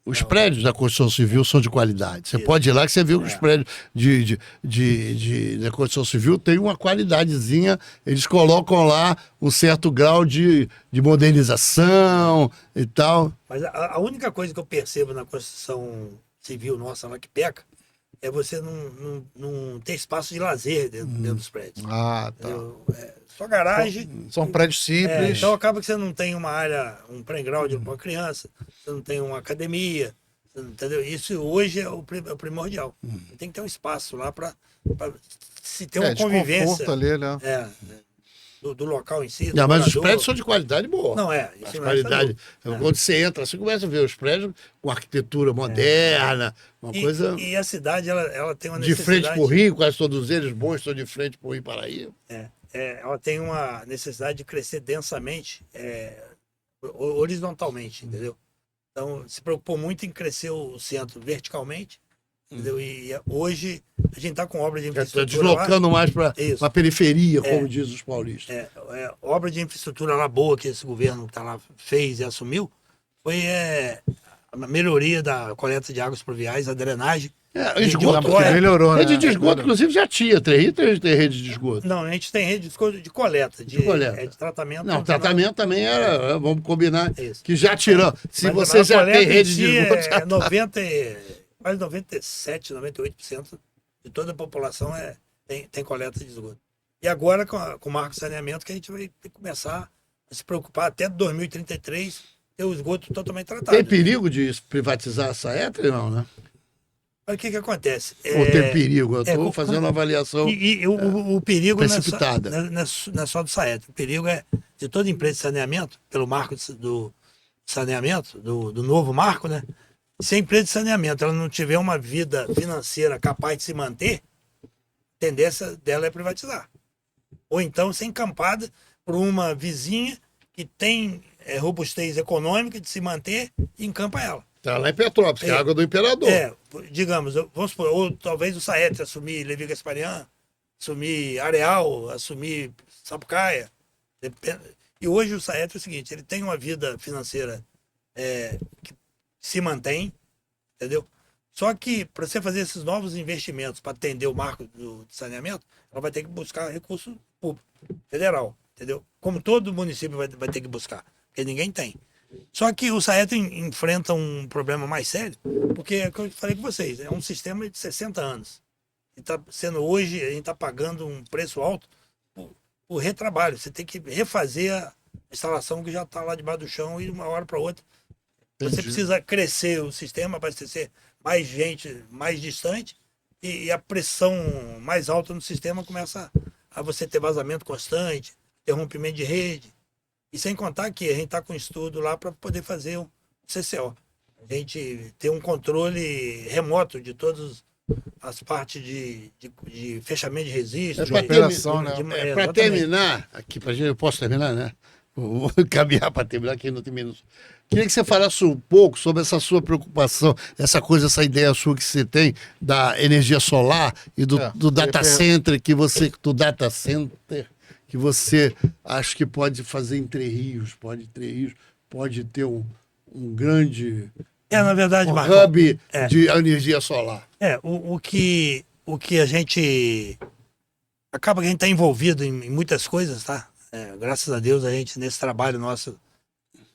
Os prédios da construção civil são de qualidade. Você pode ir lá que você viu que os prédios da construção civil têm uma qualidadezinha. Eles colocam lá um certo grau de modernização e tal. Mas a única coisa que eu percebo na construção civil nossa lá que peca é você não ter espaço de lazer dentro dos prédios. Tá. Só garagem. São prédios simples. Então acaba que você não tem uma área, um playground para uma criança, você não tem uma academia, entendeu? Isso hoje é o primordial. Tem que ter um espaço lá para se ter uma convivência ali, né? do local em si. Mas os prédios são de qualidade boa. Não Isso qualidade. Quando você entra, você começa a ver os prédios com arquitetura moderna, uma coisa. E a cidade, ela tem uma necessidade. De frente para o Rio, quase todos eles bons estão de frente para o Rio Paraíba. Ela tem uma necessidade de crescer densamente, horizontalmente, entendeu? Então, se preocupou muito em crescer o centro verticalmente, entendeu? E hoje a gente está com obra de infraestrutura. Está deslocando mais para a periferia, como dizem os paulistas. Obra de infraestrutura lá boa que esse governo tá lá fez e assumiu foi a melhoria da coleta de águas pluviais, a drenagem. Esgoto, melhorou, né? Rede de esgoto, inclusive, já tinha. Tem rede de esgoto. Não, a gente tem rede de coleta. De tratamento. Não, tratamento também era, vamos combinar, Isso. que já tirou. Se Mas você já tem rede si de esgoto... quase 97, 98% de toda a população tem coleta de esgoto. E agora, com o marco de saneamento, que a gente vai ter que começar a se preocupar até 2033 ter o esgoto totalmente tratado. Tem perigo de privatizar a Saetri, não, né? Mas o que acontece? Ou tem perigo? Eu estou fazendo uma avaliação o perigo precipitada. Não é só do Saetri. O perigo é de toda empresa de saneamento, pelo marco do saneamento, do novo marco, né? Se a empresa de saneamento ela não tiver uma vida financeira capaz de se manter, a tendência dela é privatizar. Ou então ser encampada por uma vizinha que tem robustez econômica de se manter e encampa ela. Está lá em Petrópolis, que é a água do Imperador. Digamos, vamos supor, ou talvez o Saetri assumir Levi Gasparian, assumir Areal, assumir Sapucaia. E hoje o Saetri é o seguinte, ele tem uma vida financeira que se mantém, entendeu? Só que para você fazer esses novos investimentos para atender o marco do saneamento, ela vai ter que buscar recurso público, federal, entendeu? Como todo município vai ter que buscar, porque ninguém tem. Só que o Saetri enfrenta um problema mais sério, porque é o que eu falei com vocês, é um sistema de 60 anos. E tá sendo hoje, a gente está pagando um preço alto por retrabalho. Você tem que refazer a instalação que já está lá debaixo do chão e de uma hora para outra. Você precisa crescer o sistema, abastecer mais gente, mais distante, e a pressão mais alta no sistema começa a você ter vazamento constante, interrompimento de rede. E sem contar que a gente está com um estudo lá para poder fazer um CCO. A gente ter um controle remoto de todas as partes de fechamento de registro. Para terminar, aqui, eu posso terminar, né? Vou caminhar para terminar, que não tem menos. Queria que você falasse um pouco sobre essa sua preocupação, essa coisa, essa ideia sua que você tem da energia solar e do data center do data center que você acha que pode fazer Entre Rios, pode ter um grande Na verdade, Marcos, hub de energia solar. o que a gente acaba que a gente está envolvido em muitas coisas, tá? Graças a Deus, a gente, nesse trabalho nosso,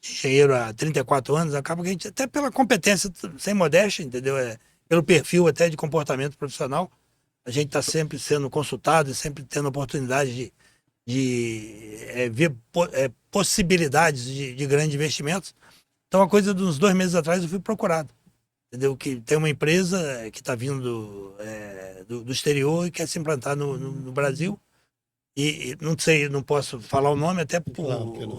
engenheiro há 34 anos, acaba que a gente, até pela competência, sem modéstia, entendeu? Pelo perfil até de comportamento profissional, a gente está sempre sendo consultado e sempre tendo oportunidade de ver possibilidades de grandes investimentos. Então, a coisa de uns 2 meses atrás, eu fui procurado. Entendeu? Que tem uma empresa que está vindo do exterior e quer se implantar no Brasil. E não sei, não posso falar o nome, até por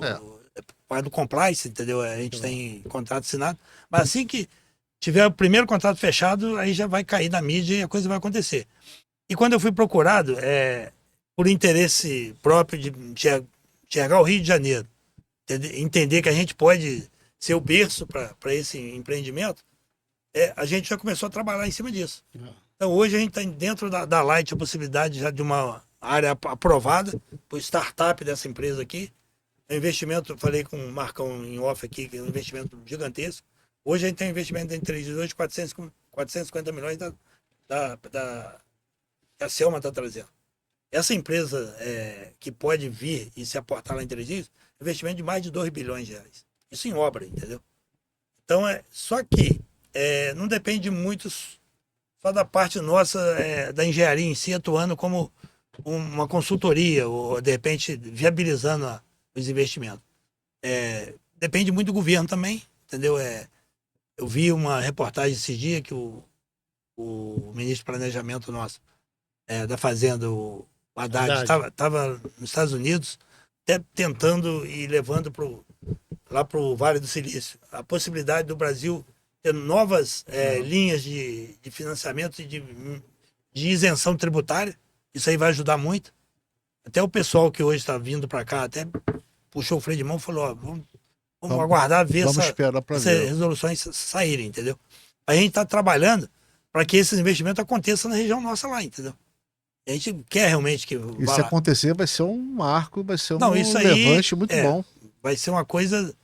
causa do compliance, entendeu? A gente tem contrato assinado. Mas assim que tiver o primeiro contrato fechado, aí já vai cair na mídia e a coisa vai acontecer. E quando eu fui procurado, por interesse próprio de enxergar o Rio de Janeiro, entender que a gente pode ser o berço para esse empreendimento, a gente já começou a trabalhar em cima disso. Então hoje a gente está dentro da Light a possibilidade já de uma área aprovada por startup dessa empresa aqui. É um investimento, falei com o Marcão em off aqui, que é um investimento gigantesco. Hoje a gente tem um investimento entre 18 e 450 milhões que a Selma está trazendo. Essa empresa que pode vir e se aportar lá em Três Rios, investimento de mais de 2 bilhões de reais. Isso em obra, entendeu? Então, só que não depende muito só da parte nossa, da engenharia em si, atuando como uma consultoria, ou de repente viabilizando os investimentos. Depende muito do governo também, entendeu? Eu vi uma reportagem esses dias que o ministro de Planejamento nosso, da Fazenda, o Haddad, estava nos Estados Unidos, até tentando e levando lá para o Vale do Silício a possibilidade do Brasil ter novas linhas de financiamento e de isenção tributária. Isso aí vai ajudar muito. Até o pessoal que hoje está vindo para cá até puxou o freio de mão e falou: vamos aguardar, ver essas resoluções saírem, entendeu? A gente está trabalhando para que esses investimentos aconteçam na região nossa lá, entendeu? A gente quer realmente que... E se acontecer, vai ser um marco, vai ser isso levante muito bom. Vai ser uma coisa...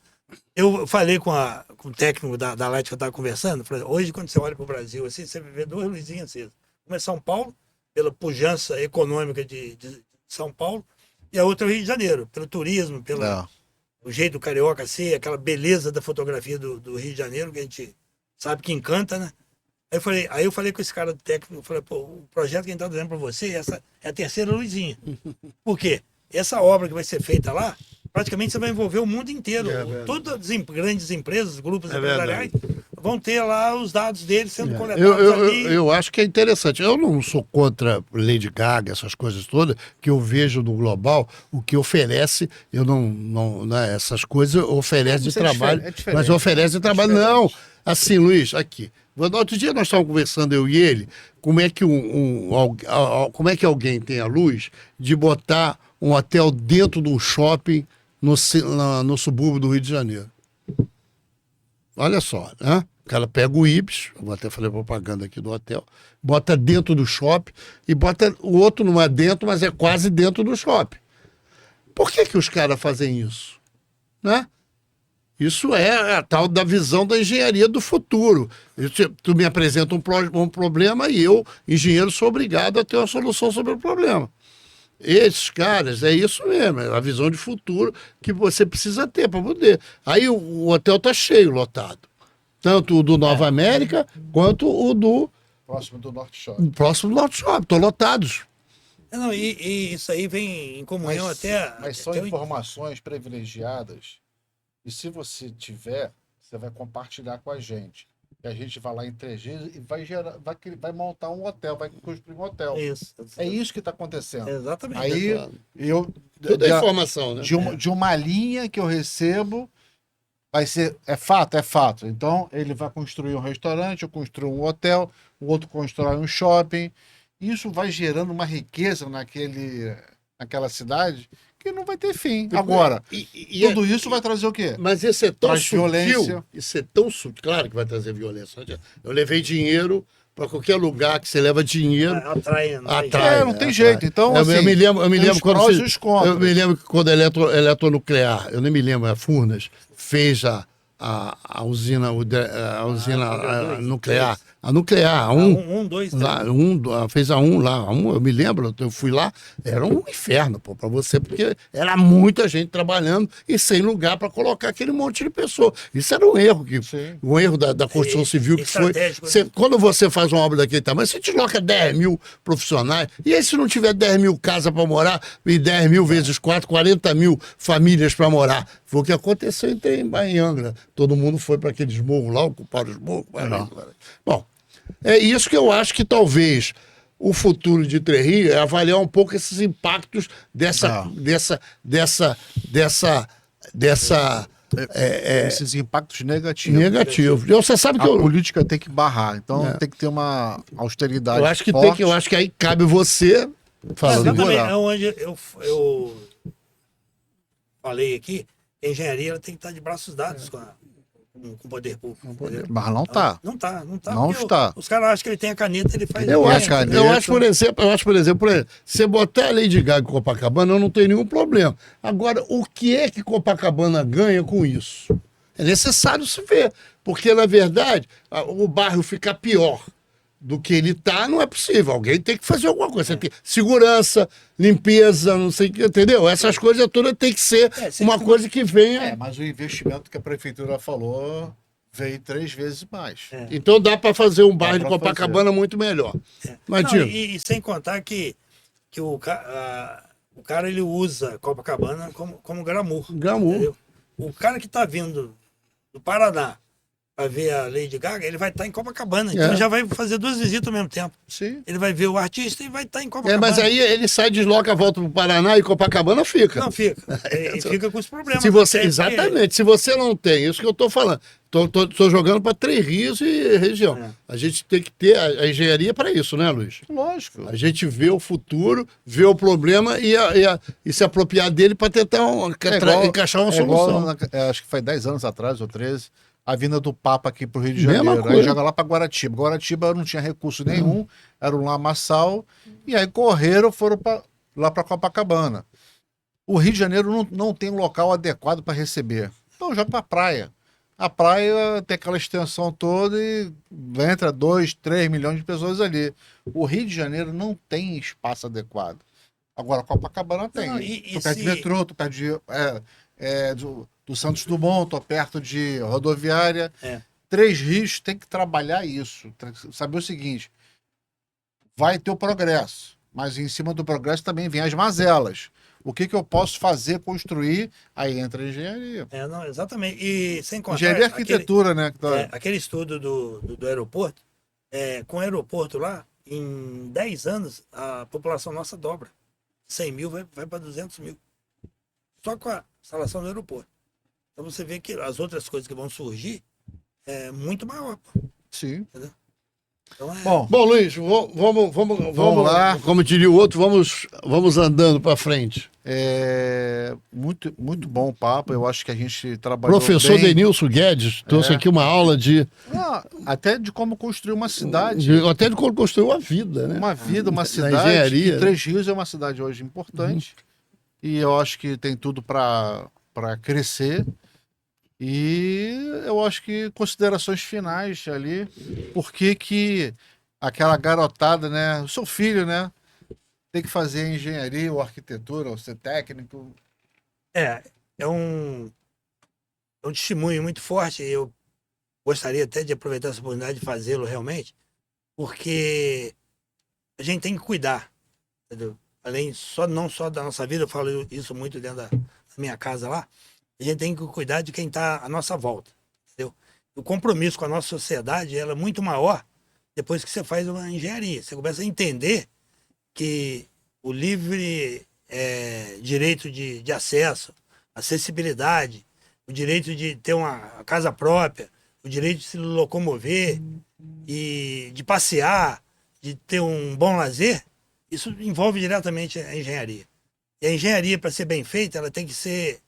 Eu falei com o técnico da Light que eu estava conversando, falei, hoje quando você olha para o Brasil, assim, você vê 2 luzinhas acesas. Uma é São Paulo, pela pujança econômica de São Paulo, e a outra é o Rio de Janeiro, pelo turismo, pelo jeito do carioca ser, aquela beleza da fotografia do Rio de Janeiro, que a gente sabe que encanta, né? Aí eu falei com esse cara do técnico, falei, o projeto que a gente está dizendo para você, essa é a terceira luzinha. Por quê? Essa obra que vai ser feita lá, praticamente você vai envolver o mundo inteiro. Todas as grandes empresas, grupos empresariais, vão ter lá os dados deles sendo coletados ali. Eu acho que é interessante. Eu não sou contra Lady Gaga, essas coisas todas, que eu vejo no global, o que oferece, eu não essas coisas oferece de trabalho, mas oferece de trabalho. Não, assim, Luiz, aqui. Outro dia nós estávamos conversando, eu e ele, como é que como é que alguém tem a luz de botar um hotel dentro de um shopping no subúrbio do Rio de Janeiro. Olha só, né? O cara pega o Ibis, eu até falei propaganda aqui do hotel, bota dentro do shopping e bota o outro não é dentro, mas é quase dentro do shopping. Por que os caras fazem isso? Né? Isso é a tal da visão da engenharia do futuro. Tu me apresenta um problema e eu, engenheiro, sou obrigado a ter uma solução sobre o problema. Esses caras, é isso mesmo, é a visão de futuro que você precisa ter para poder. Aí o hotel está cheio, lotado. Tanto o do Nova América, quanto o do... Próximo do Norte Shopping. Próximo do Norte Shopping, estão lotados. Não, e isso aí vem em comunhão Mas são informações privilegiadas. E se você tiver, você vai compartilhar com a gente. E a gente vai lá em 3G e vai montar um hotel, vai construir um hotel. Isso. É isso que está acontecendo. Exatamente. Aí tudo é informação, né? De uma linha que eu recebo, vai ser. É fato. Então, ele vai construir um restaurante, eu construo um hotel, o outro constrói um shopping. Isso vai gerando uma riqueza naquela cidade que não vai ter fim. Agora, tudo isso vai trazer o quê? Mas isso é tão Traz sutil. violência. Isso é tão sutil. Claro que vai trazer violência. Eu levei dinheiro para qualquer lugar que você leva dinheiro. Atrai, Não tem jeito. Então, eu assim, me lembro tem os quando prós e os contras. eu me lembro que quando a Eletronuclear, eu nem me lembro, a Furnas fez a usina, nuclear. A nuclear, dois, lá, fez a 1 lá. Eu me lembro, eu fui lá, era um inferno para você, porque era muita gente trabalhando e sem lugar para colocar aquele monte de pessoa. Isso era um erro, um erro da construção civil que foi. Quando você faz uma obra daquele tamanho, você desloca 10 mil profissionais, e aí se não tiver 10 mil casas para morar, e 10 mil vezes 4, 40 mil famílias para morar. Foi o que aconteceu em Angra. Todo mundo foi para aqueles morros lá, ocuparam os morros. Bom, é isso que eu acho que talvez o futuro de Três Rios é avaliar um pouco esses impactos esses impactos negativos. negativos. Você sabe que A política tem que barrar, então tem que ter uma austeridade eu acho que forte. eu acho que aí cabe você falando. Exatamente, é onde eu falei aqui, a engenharia ela tem que estar de braços dados com o poder público. Entendeu? Mas não tá. Não tá. Não está. Os caras acham que ele tem a caneta, ele faz. Eu bem. acho, por exemplo, você botar a Lady Gaga em Copacabana, eu não tenho nenhum problema. Agora, o que é que Copacabana ganha com isso? É necessário se ver, porque, na verdade, o bairro fica pior do que ele está, não é possível. Alguém tem que fazer alguma coisa. Você tem segurança, limpeza, não sei o que, entendeu? Essas coisas todas tem que ser uma coisa que venha. Mas o investimento que a prefeitura falou veio 3 vezes mais. Então dá para fazer um bairro de pra Copacabana muito melhor. Mas, Não, Dino, e sem contar que o cara ele usa Copacabana como glamour. Glamour. Entendeu? O cara que está vindo do Paraná para ver a Lady Gaga, ele vai estar em Copacabana. Então já vai fazer 2 visitas ao mesmo tempo. Sim. Ele vai ver o artista e vai estar em Copacabana. mas aí ele sai, desloca, volta pro Paraná e Copacabana fica. Não fica. Ele fica com os problemas. Exatamente. Se você não tem, isso que eu estou falando. Estou jogando para Três Rios e região. A gente tem que ter a engenharia para isso, né, Luiz? Lógico. A gente vê o futuro, vê o problema e se apropriar dele para tentar encaixar uma solução. Acho que foi 10 anos atrás, ou 13, a vinda do Papa aqui para o Rio de Mesma Janeiro. coisa. Aí joga lá para Guaratiba. Guaratiba não tinha recurso nenhum, era um lamaçal, e aí correram, foram lá para Copacabana. O Rio de Janeiro não tem um local adequado para receber. Então joga para a praia. A praia tem aquela extensão toda e entra 2, 3 milhões de pessoas ali. O Rio de Janeiro não tem espaço adequado. Agora, Copacabana tem. Tô perto de metrô, tô perto do Santos Dumont, tô perto de rodoviária. Três Rios tem que trabalhar isso. Saber o seguinte, vai ter o progresso, mas em cima do progresso também vem as mazelas. O que eu posso fazer, construir, aí entra a engenharia. Não, exatamente. E sem contar... Engenharia e arquitetura, né? Aquele estudo do aeroporto, com o aeroporto lá, em 10 anos, a população nossa dobra. 100 mil vai para 200 mil. Só com a instalação do aeroporto. Então você vê que as outras coisas que vão surgir é muito maior. Pô. Sim. Entendeu? Então, Bom, Luiz, vamos lá. Como diria o outro, vamos andando para frente. Muito, muito bom o papo. Eu acho que a gente trabalhou Professor bem. Denilson Guedes trouxe aqui uma aula até de como construir uma cidade. Até de como construir uma vida, né? Uma cidade. engenharia. E Três Rios é uma cidade hoje importante. E eu acho que tem tudo para crescer. E eu acho que considerações finais ali, por que aquela garotada, né, o seu filho, né, tem que fazer engenharia ou arquitetura, ou ser técnico. É um testemunho muito forte. Eu gostaria até de aproveitar essa oportunidade de fazê-lo realmente, porque a gente tem que cuidar, entendeu? Não só da nossa vida, eu falo isso muito dentro da minha casa lá, a gente tem que cuidar de quem está à nossa volta, entendeu? O compromisso com a nossa sociedade ela é muito maior depois que você faz uma engenharia. Você começa a entender que o livre direito de acesso, acessibilidade, o direito de ter uma casa própria, o direito de se locomover e de passear, de ter um bom lazer, isso envolve diretamente a engenharia. E a engenharia, para ser bem feita, ela tem que ser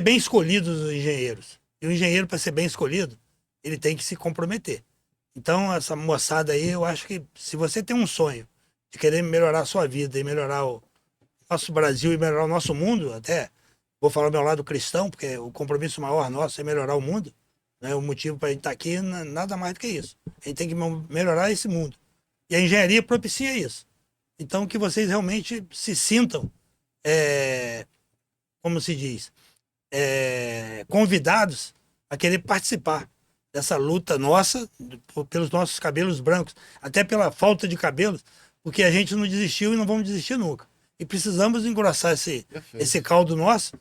bem escolhido os engenheiros. E o engenheiro, para ser bem escolhido, ele tem que se comprometer. Então, essa moçada aí, eu acho que se você tem um sonho de querer melhorar a sua vida e melhorar o nosso Brasil e melhorar o nosso mundo, até vou falar do meu lado cristão, porque o compromisso maior nosso é melhorar o mundo, né? O motivo para a gente estar aqui nada mais do que isso. A gente tem que melhorar esse mundo. E a engenharia propicia isso. Então, que vocês realmente se sintam, como se diz, convidados a querer participar dessa luta nossa, pelos nossos cabelos brancos, até pela falta de cabelos, porque a gente não desistiu e não vamos desistir nunca. E precisamos engrossar esse caldo nosso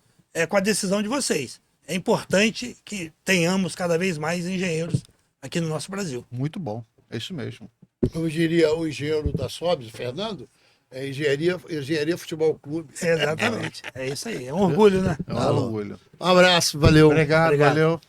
com a decisão de vocês. É importante que tenhamos cada vez mais engenheiros aqui no nosso Brasil. Muito bom, é isso mesmo. Como diria o engenheiro da SOBS, Fernando, é engenharia Futebol Clube. Exatamente, é isso aí. É um orgulho, né? É um orgulho. Um abraço, valeu. Obrigado, Obrigado. valeu.